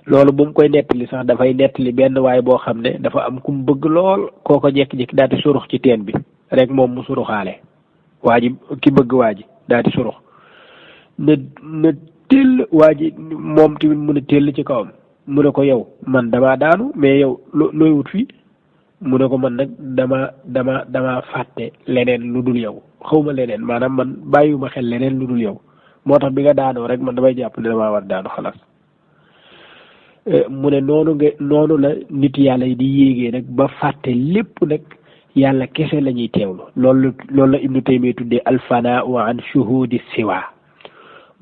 loolu bu mu koy nettali sax dafay nettali benn waay boo xam ne dafa am ku mu bëgg lool kooko jékki-jékki daal di surux ci teen bi rek moom mu suruxaale waa ji ki bëgg waa ji daal di surux na tell waa ji moom tamit mu ne tell ci kawam mu ne ko yow man damaa daanu mais yow looy wut fii mu ne ko man nag dama fàtte leneen lu dul yow xawma leneen maanaam man bàyyiwuma xel leneen lu dul yow moo tax bi nga daanoo rek man damay jàpp ne damaa war daanu xalaas mu ne noonu la nit yàlla yi di yéegee nag ba fàtte lépp nag yàlla kese la ñuy teewlu loolu la Ibnu Taymiya tuddee alfanaa an shuhudi siwa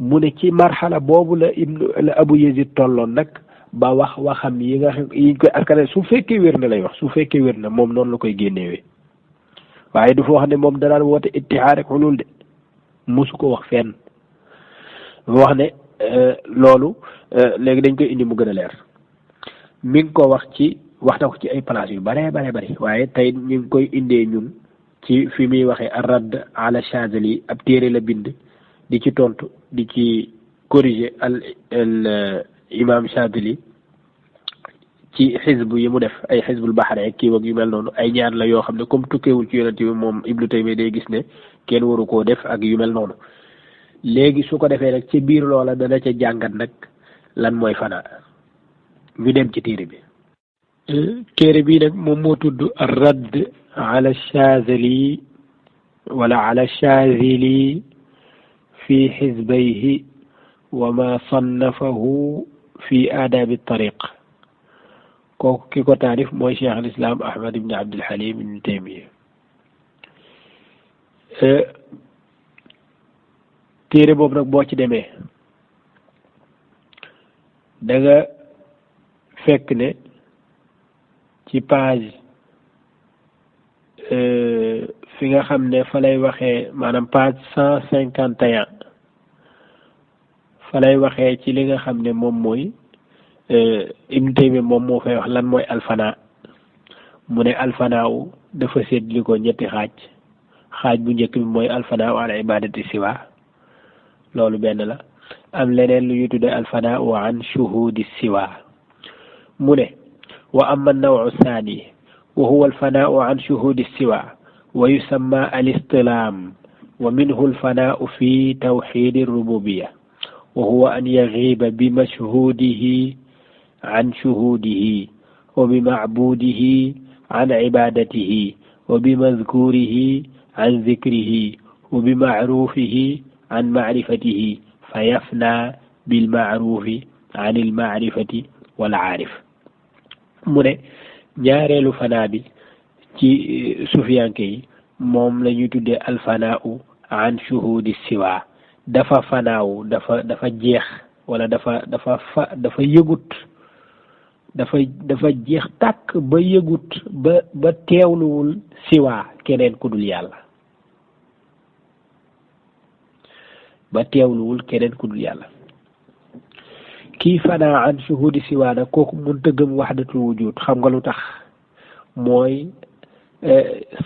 mu ne ci marxala boobu la Abu Yazid tolloon nag ba waxam yi ñu koy askane su fekkee wér na lay wax su fekkee wér na moom noonu la koy génnewee waaye du fa wax ne moom danaan woote ittihaad ak xulul de mosu ko wax fenn wax ne loolu léegi dañ koy indi mu gën a leer mi ngi ko wax na ko ci ay place yu bare waaye tey ñu ngi koy indee ñun ci fi muy waxee ar-radd ala Chazali ab téere la bind di ci tontu di ci corriger al imam Chazali ci xisbu yi mu def ay xisbul baxare ak kii wag yu mel noonu ay ñaan la yoo xam ne comme tukkeewul ci yonent bi moom Ibnu Taymiya day gis ne kenn waru koo def ak yu mel noonu léegi su ko defee nag ci biir loola dana ca jàngat nag lan mooy fanaa ñu dem ci téere bi téere bi nag moom moo tudd ar-radd ala Chazali wala ala Chazili fi xisbayhi wa ma sannafahu fi aadaabi tariq kooku ki ko taarif mooy cheikh al islam ahmad ibn abdul halim ibn taymiya téere boobu nag boo ci demee da nga fekk ne ci page fi nga xam ne fa lay waxee maanaam page 151 fa lay waxee ci li nga xam ne moom mooy Ibn Taymiya moom moo fay wax lan mooy alfana mu ne alfanaaw dafa séddli ko ñetti xaaj bu njëkk bi mooy alfanaaw ala ibadati siwa loolu benn la am leneen lu ñu tudde alfanaaw an shuhudi siwa mu ne wa amma an-naw'u thani wa huwa alfanaaw an shuhudi siwa wa yusamma al-istilaam wa minhu alfanaaw fi tawhid ar-rububiyya wa huwa an yaghiba bi mashhudihi عن شهوده وبمعبوده عن عبادته وبمذكوره عن ذكره وبمعروفه عن معرفته فيفنى بالمعروف عن المعرفة والعارف mu ne ñaareelu fanaa bi ci sufiyanke yi moom la ñuy tuddee alfanaaw an shuhudi siwa dafa fanaaw dafa jeex wala dafa yëgut dafa jeex tàkk ba yëgut ba teewluwul siwaa keneen ku dul yàlla kii fanaa an shuhudi siwaa nag kooku mënta gëm waxdatul wujud xam nga lu tax mooy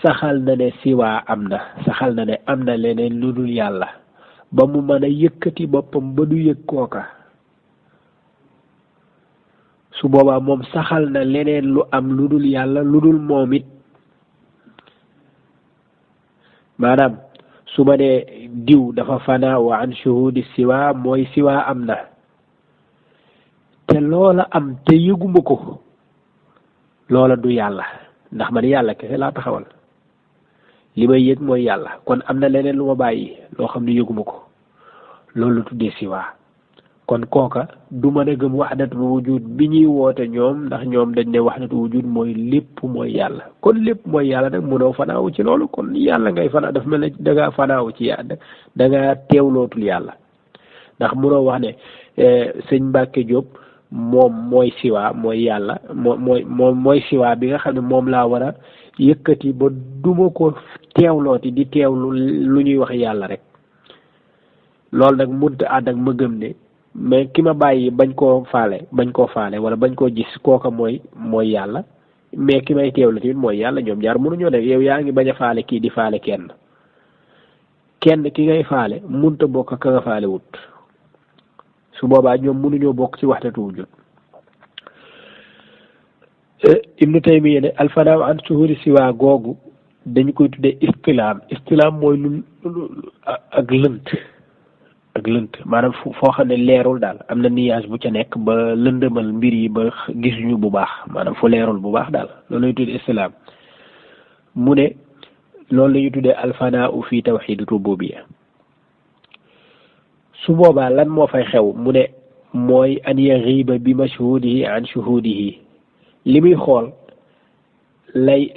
saxal na ne siwaa am na saxal na ne am na leneen lu dul yàlla ba mu mën a yëkkati boppam ba du yëg kooka su boobaa moom saxal na leneen lu am lu dul yàlla lu dul moom it maanaam su ma nee diw dafa fanaa wa an shuhudi siwa mooy siwa am na te loola am te yëguma ko loola du yàlla ndax man yàlla kese laa taxawal li may yëg mooy yàlla kon am na leneen lu ma bàyyi loo xam ne yëguma ko loolu la tuddee siwa kon kooka du mën a gëm waxdatul wujud bi ñuy woote ñoom ndax ñoom dañ ne waxdatul wujud mooy lépp mooy yàlla kon lépp mooy yàlla nag mënoo fanaawu ci loolu kon yàlla ngay fanaaw dafa mel ne da ngaa fanaawu ci yàlla da ngaa teewlootul yàlla ndax mënoo wax ne sëñ Mbàkke Jóob moom mooy siwa mooy yàlla mooy siwa bi nga xam ne moom laa war a yëkkati ba duma ko teewlooti di teewlu lu ñuy wax yàlla rek loolu nag mënut a ànd ak ma gëm ne mais ki ma bàyyi bañ koo faale wala bañ koo gis kooka mooy yàlla mais ki may teewlu tamit mooy yàlla ñoom ñaar mënuñoo def yow yaa ngi bañ a faale kii di faale kenn ki ngay faale mënut a bokk ka nga faale wut su boobaa ñoom mënuñoo bokk ci waxdatu wujud Ibnu Taymiya ne alfanaaw an suhuri siwa googu dañ koy tuddee istilaam mooy lu ak lënt maanaam foo xam ne leerul daal am na nuage bu ca nekk ba lëndëmal mbir yi ba gisuñu bu baax maanaam fu leerul bu baax daal loolu la ñuy tuddee istilaam mu ne loolu la ñuy tuddee alfanaaw fi tawxiid rububiyya su boobaa lan moo fay xew mu ne mooy an yaxiiba bi mashhudihi an shuhudihi li muy xool lay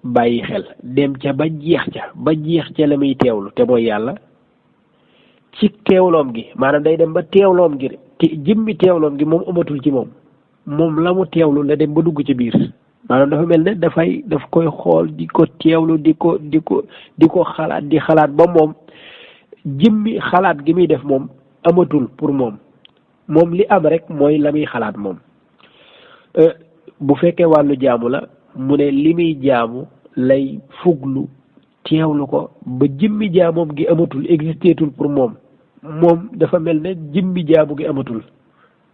bàyyi xel dem ca ba jeex ca la muy teewlu te mooy yàlla ci teewloom gi maanaam day dem ba teewloom gi jëmmi teewloom gi moom amatul ci moom la mu teewlu la dem ba dugg ci biir maanaam dafa mel ne daf koy xool di ko teewlu di ko xalaat di xalaat ba moom jëmmi xalaat gi muy def moom amatul pour moom li am rek mooy la muy xalaat moom bu fekkee wàllu jaamu la mu ne li muy jaamu lay fuglu teewlu ko ba jëmmi jaamoom gi amatul existeetul pour moom dafa mel ne jëmmi jaamu gi amatul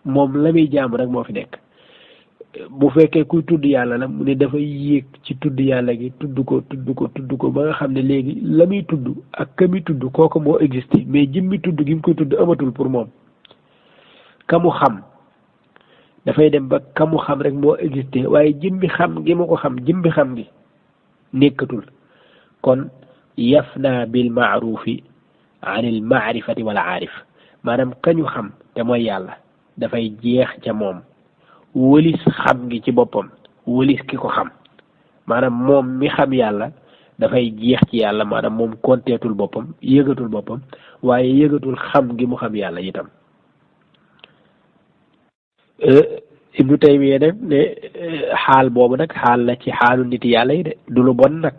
moom la muy jaamu rek moo fi nekk. bu fekkee kuy tudd yàlla la mu ne dafay yéeg ci tudd yàlla gi tudd ko ba nga xam ne léegi la muy tudd ak ka muy tudd kooku moo existé mais jëmmi tudd gi mu koy tudd amatul pour moom. ka mu xam dafay dem ba ka mu xam rek moo existé waaye jëmmi xam gi ma ko xam jëmmi xam gi nekkatul. kon yafna bil maarufi anil maarifati wala aarif maanaam kañu xam te mooy yàlla dafay jeex ca moom wëlis xam gi ci boppam wëlis ki ko xam maanaam moom mi xam yàlla dafay jeex ci yàlla maanaam moom konteetul boppam yëgatul boppam waaye yëgatul xam gi mu xam yàlla itam. Ibnu Taymiya nag ne xaal boobu nag xaal la ci xaalu nit yàlla yi de du lu bon nag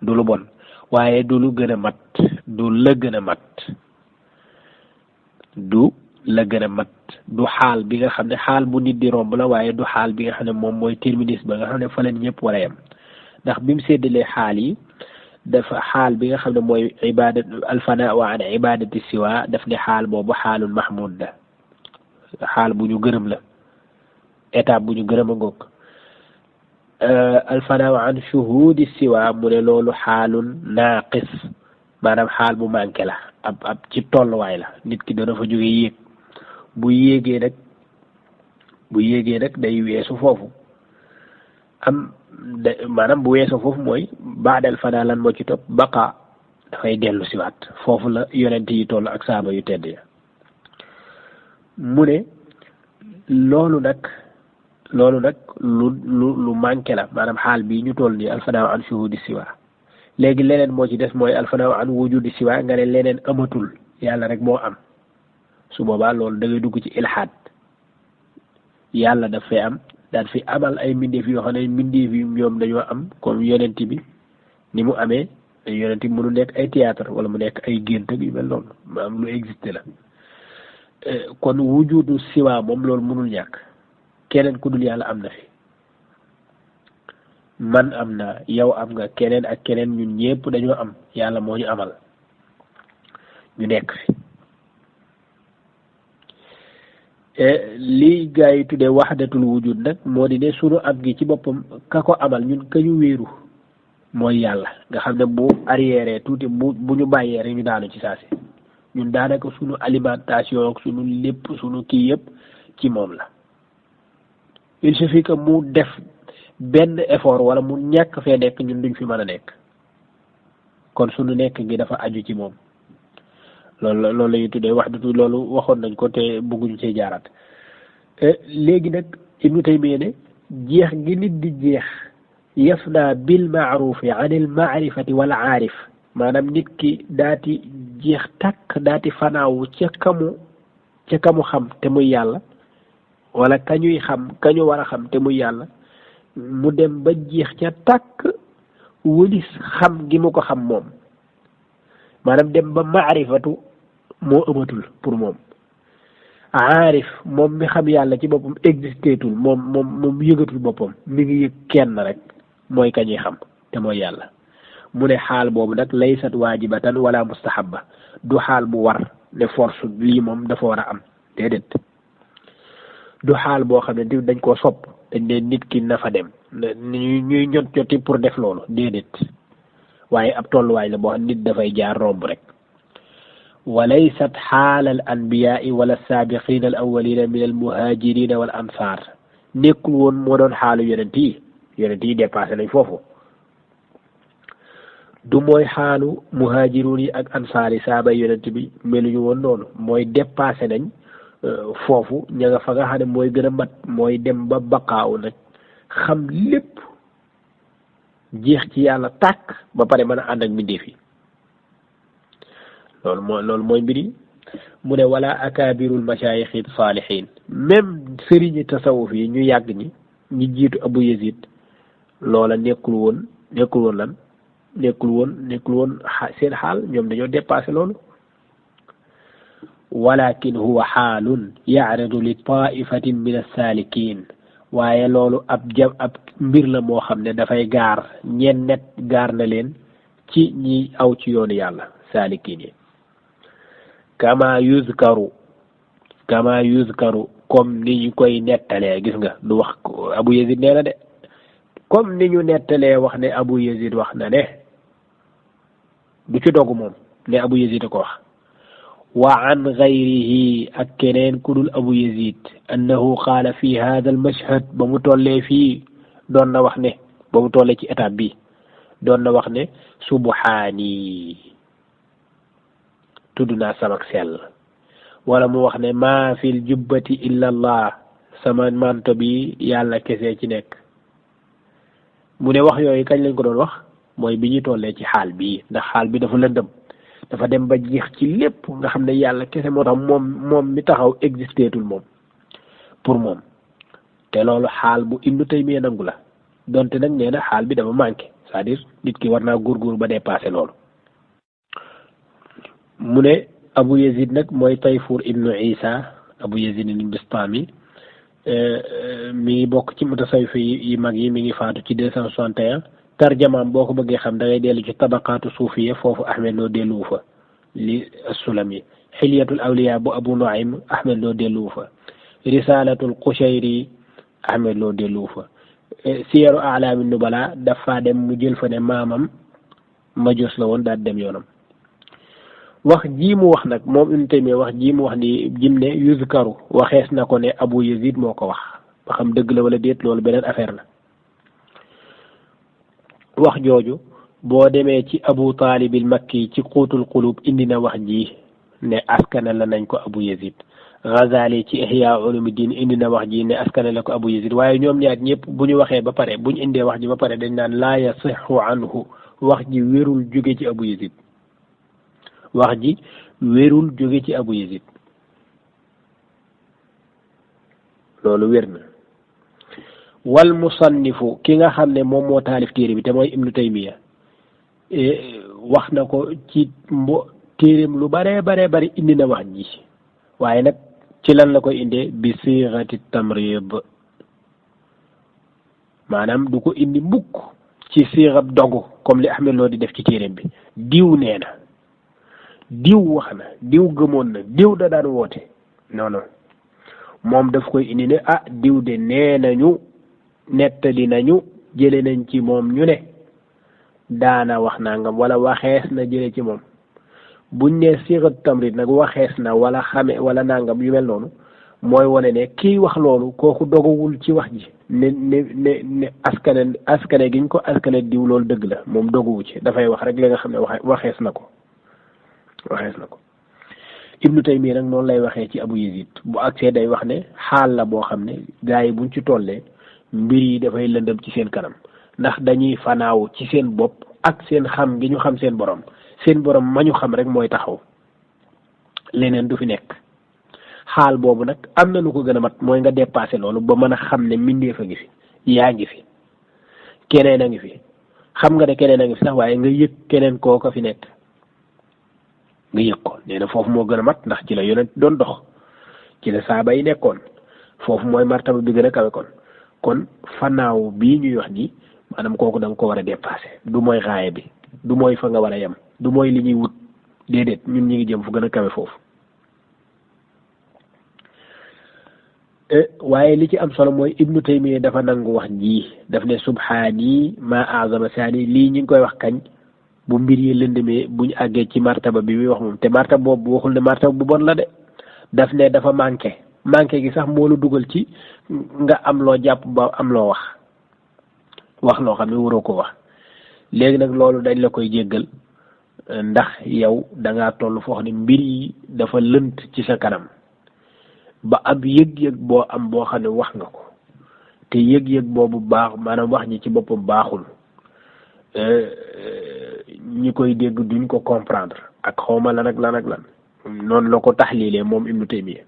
du lu bon waaye du lu gën a mat du la gën a mat du la gën a mat du xaal bi nga xam ne xaal bu nit di romb la waaye du xaal bi nga xam ne moom mooy terminus ba nga xam ne fa leen ñëpp war a yem ndax bi mu séddalee xaal yi dafa xaal bi nga xam ne mooy ibadat alfana wa an ibadati siwa daf ne xaal boobu xaalul mahmud la xaal bu ñu gërëm la étape bu ñu gërëm a ngoog alfana wa an shuhudi siwa mu ne loolu xaalun naaqis maanaam xaal bu manqué la ab ci tolluwaay la nit ki dana fa jóge yéeg bu yéegee nag day weesu foofu maanaam bu weesu foofu mooy baadal fana lan moo ci topp baqa dafay dellu siwaat foofu la yonent yi toll ak saaba yu tedd ya mu ne loolu nag lu manqué la maanaam xaal bii ñu toll nii alfanaaw an shuhudi siwa léegi leneen moo ci des mooy alfanaaw an wujudi siwa nga ne leneen amatul yàlla rek moo am su boobaa loolu da ngay dugg ci ilhaad yàlla daf fee am daan fi amal ay mbindeef yoo xam ne mbindeef yi ñoom dañoo am comme yonent bi ni mu amee yonent bi mënu nekk ay théâtre wala mu nekk ay gént yu mel noonu ma am lu existé la kon wujudu siwa moom loolu mënul ñàkk keneen ku dul yàlla am na fi man am na yow am nga keneen ak keneen ñun ñëpp dañoo am yàlla moo ñu amal ñu nekk fi lii gaa yi tuddee waxdatul wujud nag moo di ne sunu am gi ci boppam ka ko amal ñun ka ñu wéeru mooy yàlla nga xam ne bu arrière tuuti bu ñu bàyyee rek ñu daanu ci saasi ñun daanaka sunu alimentation ak sunu lépp sunu kii yëpp ci moom la il suffit que mu def benn effort wala mu ñàkk fee nekk ñun duñ fi mën a nekk kon sunu nekk gi dafa aju ci moom loolu la ñuy tuddee waxdatu loolu waxoon nañ ko te bëgguñu cee jaaraat léegi nag Ibnu Taymiya ne jeex gi nit di jeex yafna bil maarufi anil maarifati wal aarif maanaam nit ki daati jeex takk daati fanaawu ca kamu xam te muy yàlla wala kañuy xam kañu war a xam te muy yàlla mu dem ba jeex ca takk wëlis xam gi mu ko xam moom maanaam dem ba maarifatu moo ëmatul pour moom aarif moom mi xam yàlla ci boppam existeetul moom yëgatul boppam mi ngi yëg kenn rek mooy kañuy xam te mooy yàlla mu ne xaal boobu nag laysat waajibatan wala mustahabba du xaal bu war ne force lii moom dafa war a am déedéet du xaal boo xam ne dañ koo sopp dañ ne nit ki na fa dem ñuy ñoti pour def loolu déedéet waaye ab tolluwaay la boo xam nit dafay jaar romb rek walaysat xaal al anbiyaai wala saabiqin al awalina min al muhajirina wal ansar nekkul woon moo doon xaalu yonent yi dépassé nañ foofu du mooy xaalu muhaajiruun yi ak ansaar yi saaba yonent bi meluñu woon noonu mooy dépassé nañ foofu ña nga fa nga xam ne mooy gën a mat mooy dem ba baqaaw nag xam lépp jeex ci yàlla tàkk ba pare mën a ànd ak mbindeef yi loolu mooy mbiri mu ne wala akaabirul masaayixi saalihin même sëriñi tasawuf yi ñu yàgg ñi jiitu Abu Yazid loola nekkul woon seen xaal ñoom dañoo dépassé loolu walakin huwa xaalun yacridu li taifatin min alsaalikin waaye loolu ab mbir la moo xam ne dafay gaar ñeen net gaar na leen ci ñi aw ci yoonu yàlla saalikiin yi kama yuzkaru comme ni ñu koy nettalee gis nga du wax Abu Yazid nee na de comme ni ñu nettalee wax ne Abu Yazid wax na ne du ci dogu moom ne Abu Yazid a ko wax wa an gayrihi ak keneen ku dul Abu Yazid annahu qaala fi hada al mashhad ba mu tollee fii doon na wax ne ba mu tollee ci étape bi doon na wax ne subhaani tudd naa samak sell wala mu wax ne maa fil jubbati illa allah sama manto bi yàlla kese ci nekk mu ne wax yooyu kañ lañ ko doon wax mooy bi ñu tollee ci xaal bii ndax xaal bi dafa lëndëm dafa dem ba jeex ci lépp nga xam ne yàlla kese moo tax moom mi taxaw existeetul moom pour moom te loolu xaal bu Ibnu Taymiyya nangu la donte nag nee na xaal bi dafa manqué c'est-à-dire nit ki war naa góorgóor ba dépassé loolu mu ne Abu Yazid nag mooy Tayfur ibnu Isa Abu Yazid al-Bistami mi ngi bokk ci mutasawwif yi mag yi mi ngi faatu ci 261 tarjamaam boo ko bëggee xam da ngay dellu ci tabaqaatu suufiya foofu Ahmed Lo delluwu fa li Sulami xilyatul awliya bu Abu Nuaym Ahmed Lo delluwu fa risalatul Qushayri Ahmed Lo delluwu fa siyaru alaami nubala dafa dem mu jël fa ne maamam majus la woon daal dem yoonam wax ji mu wax nag moom Ibnu Taymiyya wax ji mu wax ni jim ne yuzkaru waxees na ko ne Abu Yazid moo ko wax ba xam dëgg la wala déet loolu beneen affaire la wax jooju boo demee ci Abu Talib al Makki ci quutul qulub indi na wax ji ne askana la nañ ko Abu Yazid Ghazali ci Ihya Ulumuddin indi na wax ji ne askana la ko Abu Yazid waaye ñoom ñaar ñëpp bu ñu waxee ba pare bu ñu indee wax ji ba pare dañ naan laa yasixu anhu wax ji wérul jóge ci Abu Yazid wax ji wérul jóge ci Abu Yazid loolu wér na wal musannifu ki nga xam ne moom moo taalif téere bi te mooy Ibnu Taymiyya wax na ko ci téereem lu bare bari indi na wax ji waaye nag ci lan la koy indee bi siixati tamrid maanaam du ko indi mbukk ci siixab dogu comme li Ahmed Lo di def ci téereem bi diw nee na diw wax na diw gëmoon na diw da daan woote non non moom daf koy indi ne ah diw de nee nañu nettali nañu jële nañ ci moom ñu ne daana wax nangam wala waxees na jële ci moom buñ ne siixat tamrid nag waxees na wala xame wala nangam yu mel noonu mooy wane ne kii wax loolu kooku dogawul ci wax ji ne askane giñ ko askane diw loolu dëgg la moom doguwu ci dafay wax rek li nga xam ne waxees na ko Ibnu Taymiyya nag noonu lay waxee ci Abu Yazid bu agsee day wax ne xaal la boo xam ne gars yi buñ ci tollee mbir yi dafay lëndëm ci seen kanam ndax dañuy fanaaw ci seen bopp ak seen xam gi ñu xam seen borom ma ñu xam rek mooy taxaw leneen du fi nekk xaal boobu nag am na lu ko gën a mat mooy nga dépassé loolu ba mën a xam ne mbindeef a ngi fi yaa ngi fi keneen a ngi fi xam nga ne keneen a ngi fi sax waaye nga yëg keneen kooka fi nekk nga yëg ko nee na foofu moo gën a mat ndax ci la yonent doon dox ci la saaba yi nekkoon foofu mooy martaba bi gën a kawe kon fanaaw bii ñuy wax nii maanaam kooku da nga ko war a dépassé du mooy xaaye bi du mooy fa nga war a yem du mooy li ñuy wut déedéet ñun ñi ngi jëm fu gën a kawe foofu waaye li ci am solo mooy Ibnu Taymiyya dafa nangu wax ji daf ne subhaani ma azama saani lii ñi ngi koy wax kañ bu mbir yi lëndëmee buñ àggee ci martaba bi muy wax moom te martaba boobu waxul ne martaba bu bon la de daf ne dafa manqué gi sax moo la dugal ci nga am loo jàpp ba am loo wax loo xam ne waroo ko wax léegi nag loolu dañ la koy jéggal ndax yow da ngaa toll foo xam ne mbir yi dafa lënt ci sa kanam ba ab yëg-yëg boo am boo xam ne wax nga ko te yëg-yëg boobu baax maanaam wax ji ci boppam baaxul ñi koy dégg duñ ko comprendre ak xawma lan ak lan noonu la ko taxlilee moom Ibnu Taymiyya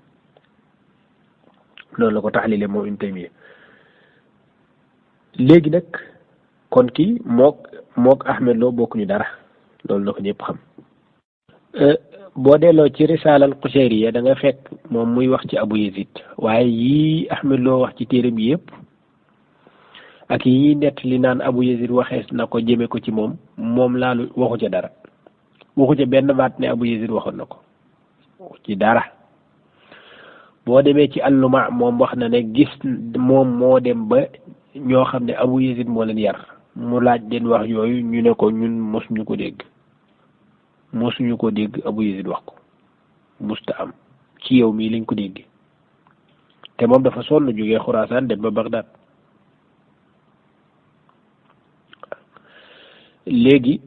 léegi nag kon kii mook Ahmed Lo bokkuñu dara loolu la ko ñëpp xam boo delloo ci risaalal Qushayriya da nga fekk moom muy wax ci Abu Yazid waaye yii Ahmed Lo wax ci téere bi yëpp ak yi nett li naan Abu Yazid waxees na ko jëme ko ci moom laalu waxu ca dara waxu ca benn baat ne Abu Yazid waxoon na ko ci dara. boo demee ci alluma moom wax na ne gis moom moo dem ba ñoo xam ne Abu Yazid moo leen yar mu laaj leen wax yooyu ñu ne ko ñun mosuñu ko dégg Abu Yazid wax ko musta am ci yow mii lañ ko dégg te moom dafa sonn jógee Xuraasaan dem ba Bagdad. léegi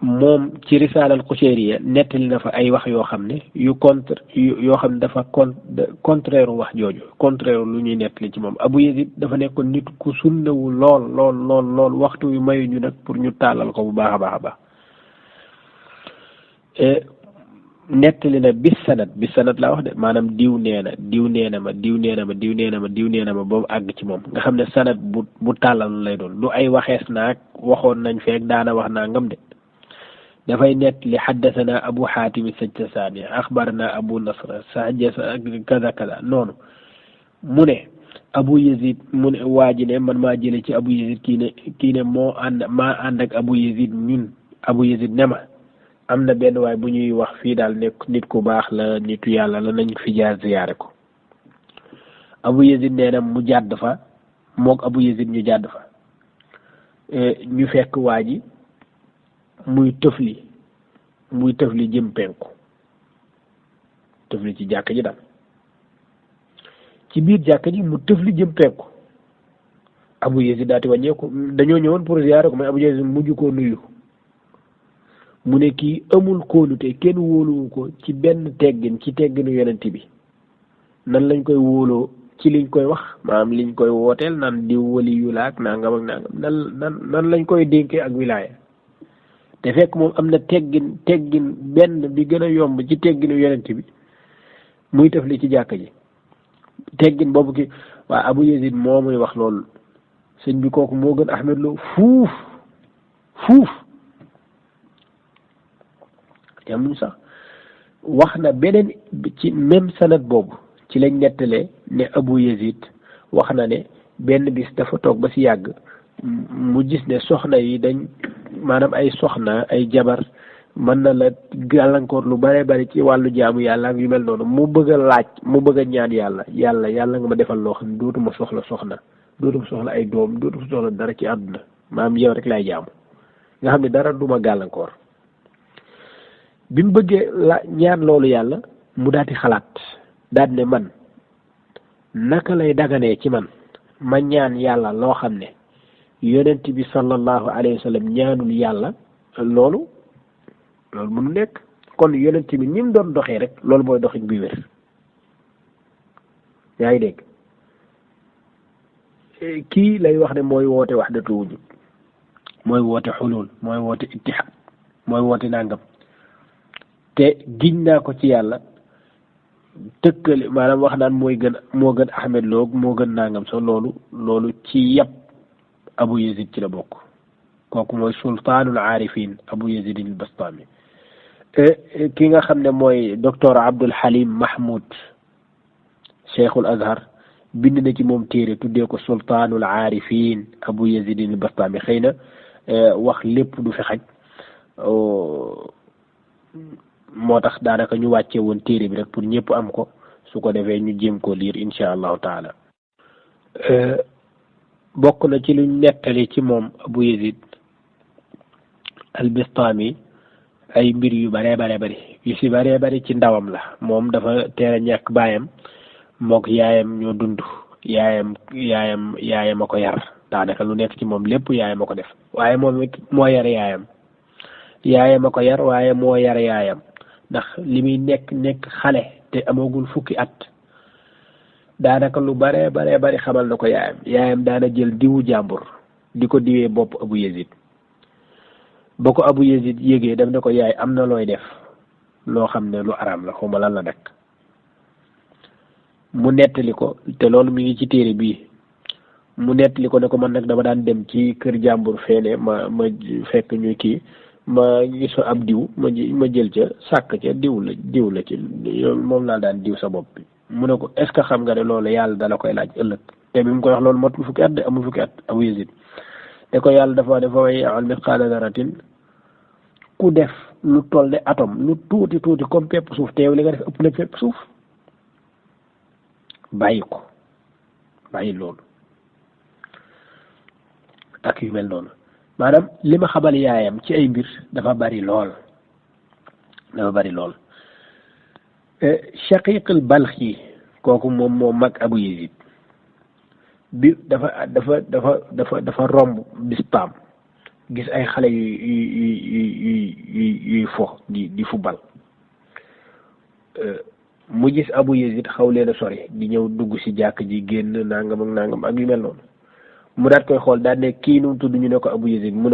moom ci risaalal Qushayriya nettali na fa ay wax yoo xam ne yoo xam ne dafa contraire wax jooju contraire lu ñuy nettali ci moom. Abu Yazid dafa nekkoon nit ku sunnawu lool waxtu wi mayuñu nag pour ñu tàllal ko bu baax a baax nettali na bis sanad laa wax de maanaam diw nee na ma ba mu àgg ci moom nga xam ne sanad bu tàllal lay doon du ay waxees naag waxoon nañ feek daana wax naa ngam de dafay nettali xaddasana Abu Xaatim Sajjasaani axbarana Abu Nasr sajjasa kaza kaza noonu mu ne Abu Yazid mu ne waa ji ne man maa jële ci Abu Yazid kii ne maa ànd ak Abu Yazid ñun Abu Yazid ne ma am na benn waay bu ñuy wax fii daal nekk nit ku baax la nitu yàlla la nañ fi jaar ziyaare ko. Abu Yazid nee na mu jàdd fa mook Abu Yazid ñu jàdd fa ñu fekk waa ji muy tëfli jëm penku tëfli ci jàkk ji daal ci biir jàkk ji mu tëfli jëm penku Abu Yazid daati wàññeeku dañoo ñëwoon pour ziyaare ko mais Abu Yazid mujj koo nuyu mu ne kii amul kóolute kenn wóoluwu ko ci benn teggin ci tegginu yonent bi nan lañ koy wóoloo ci liñ koy wax maanaam liñ koy wooteel naan di wali yu laak nangam ak nangam nan lañ koy dénkee ak wilaaya te fekk moom am na teggin benn bi gën a yomb ci tegginu yonent bi muy tef li ci jàkka ji teggin boobu ki waa Abu Yazid moo muy wax loolu sëñ bi kooku moo gën Ahmed Lo fuuf yamuñ sax wax na beneen ci même sanad boobu ci lañ nettalee ne Abu Yazid wax na ne benn bis dafa toog ba ci yàgg mu gis ne soxna yi dañ maanaam ay soxna ay jabar mën na la gàllankoor lu bare bari ci wàllu jaamu yàlla ak yu mel noonu mu bëgg a ñaan yàlla nga ma defal loo xam ne dootuma soxla soxna dootuma soxla ay doom dootuma soxla dara ci àdduna maanaam yow rek laay jaamu nga xam ne dara duma gàllankoor. bi mu bëggee ñaan loolu yàlla mu daati xalaat daal ne man naka lay daganee ci man ma ñaan yàlla loo xam ne yonent bi sallallahu alayhi wa sallam ñaanul yàlla loolu mënu nekk kon yonent bi ni mu doon doxee rek loolu mooy doxin bi wér yaa ngi dégg kii lay wax ne mooy woote wahdatu wujud mooy woote xulul mooy woote ittihaad mooy woote nangam te giñ naa ko ci yàlla tëkkale maanaam wax naan moo gën Ahmed Lo moo gën nangam so loolu ci yàpp Abu Yazid ci la bokk kooku mooy sultaanul aarifin Abu Yazid al Bastami ki nga xam ne mooy docteur Abdul Halim Mahmoud Cheikhul Azhar bind na ci moom téere tuddee ko sultaanul aarifin Abu Yazid al Bastami xëy na wax lépp du fi xaj moo tax daanaka ñu wàcce woon téere bi rek pour ñëpp am ko su ko defee ñu jéem ko liir insha allahu taala bokk na ci luñ nettali ci moom Abu Yazid al Bistami ay mbir yu bare bari yu si bare bari ci ndawam la moom dafa teel a ñàkk baayam mook yaayam ñoo dund yaayam a ko yar daanaka lu nekk ci moom lépp yaayam a ko def waaye moom it moo yar yaayam a ko yar waaye moo yar yaayam ndax li muy nekk xale te amagul fukki at daanaka lu bare bari xamal na ko yaayam daana jël diwu jàmbur di ko diwee bopp Abu Yazid ba ko Abu Yazid yégee daf ne ko yaay am na looy def loo xam ne lu araam la xawma lan la nag mu nettali ko te loolu mi ngi ci téere bii mu nettali ko ne ko man nag dama daan dem ci kër jàmbur feene ma fekk ñuy kii ma gis ab diw ma jël ca sàkk ca diw la ci moom laa daan diw sa bopp bi mu ne ko est ce que xam nga ne loolu yàlla dala koy laaj ëllëg te bi mu koy wax loolu motul fukki at de amul fukki at Abu Yazid te ko yàlla dafa dafa way ya'mal mithqaala daratin ku def lu toll ne atome lu tuuti tuuti comme pepp suuf te yow li nga def ëpp na pepp suuf bàyyi ko bàyyi loolu ak yu mel noonu maanaam li ma xamal yaayam ci ay mbir dafa bari lool dafa bari lool Shaqiq al-Balkhi kooku moom moo mag Abu Yazid bi dafa romb bis paam gis ay xale yuy fo di football mu gis Abu Yazid xaw leen a sori di ñëw dugg ci jàkk ji génn nangam ak yu mel noonu mu daat koy xool daal ne kii nu mu tudd ñu ne ko Abu Yazid mu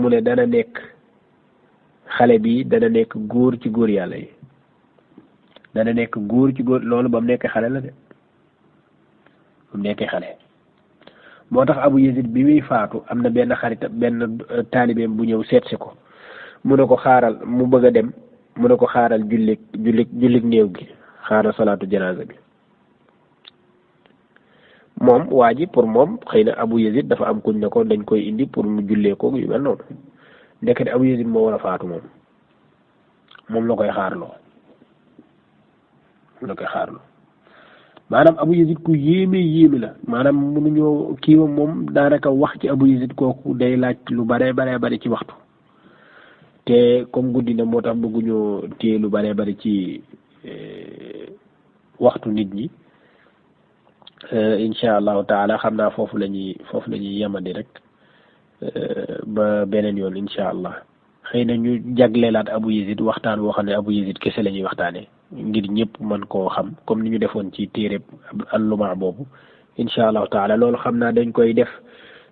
ne dana nekk xale bi dana nekk góor ci góor yàlla yi dana nekk góor ci góor loolu ba mu nekkee xale la de ba mu nekkee xale moo tax Abu Yazid bi muy faatu am na benn xaritam benn taalibeem bu ñëw seetsi ko mu ne ko xaaral mu bëgg a dem mu ne ko xaaral jullik néew gi xaaral salaatu janaasa bi moom waa ji pour moom xëy na Abu Yazid dafa am kuñ ne ko dañ koy indi pour mu jullee ko yu mel noonu ndekete Abu Yazid moo war a faatu moom la koy xaarloo maanaam Abu Yazid ku yéeme la maanaam mënuñoo kii moom daanaka wax ci Abu Yazid kooku day laaj lu bare ci waxtu te comme guddi na moo tax bëgguñoo téye lu bare ci waxtu nit ñi incha allahu taala xam naa foofu la ñuy yemandi rek ba beneen yoon incha allah xëy na ñu jagleelaat Abu Yazid waxtaan woo xam ne Abu Yazid kese la ñuy waxtaanee ngir ñëpp mën koo xam comme ni ñu defoon ci téere al-Luma' boobu incha allahu taala loolu xam naa dañ koy def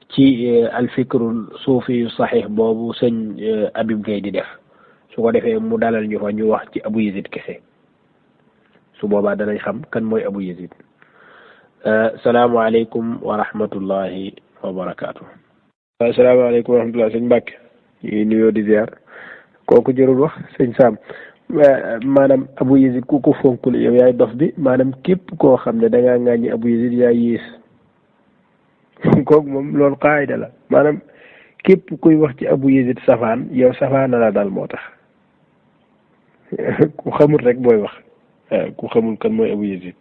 ci alfikrul suufi saxiix boobu sëñ Habib Gueye di def su ko defee mu dalal ñu fa ñu wax ci Abu Yazid kese su boobaa danañ xam kan mooy Abu Yazid. salaamaaleykum wa rahmatullahi wa barakaatu. asalaamaaleykum wa rahmatulah sëñ Mbacke ñu ngi nuyoo di ziar kooku jërul wax sëñ Sam maanaam Abu Yazid ku ko fonkul yow yaay dof bi maanaam képp koo xam ne da ngaa ŋàññi Abu Yazid yaay yées kooku moom loolu qaayida la maanaam képp kuy wax ci Abu Yazid safaan yow safaana la daal moo tax ku xamul rek booy wax ku xamul kan mooy Abu Yazid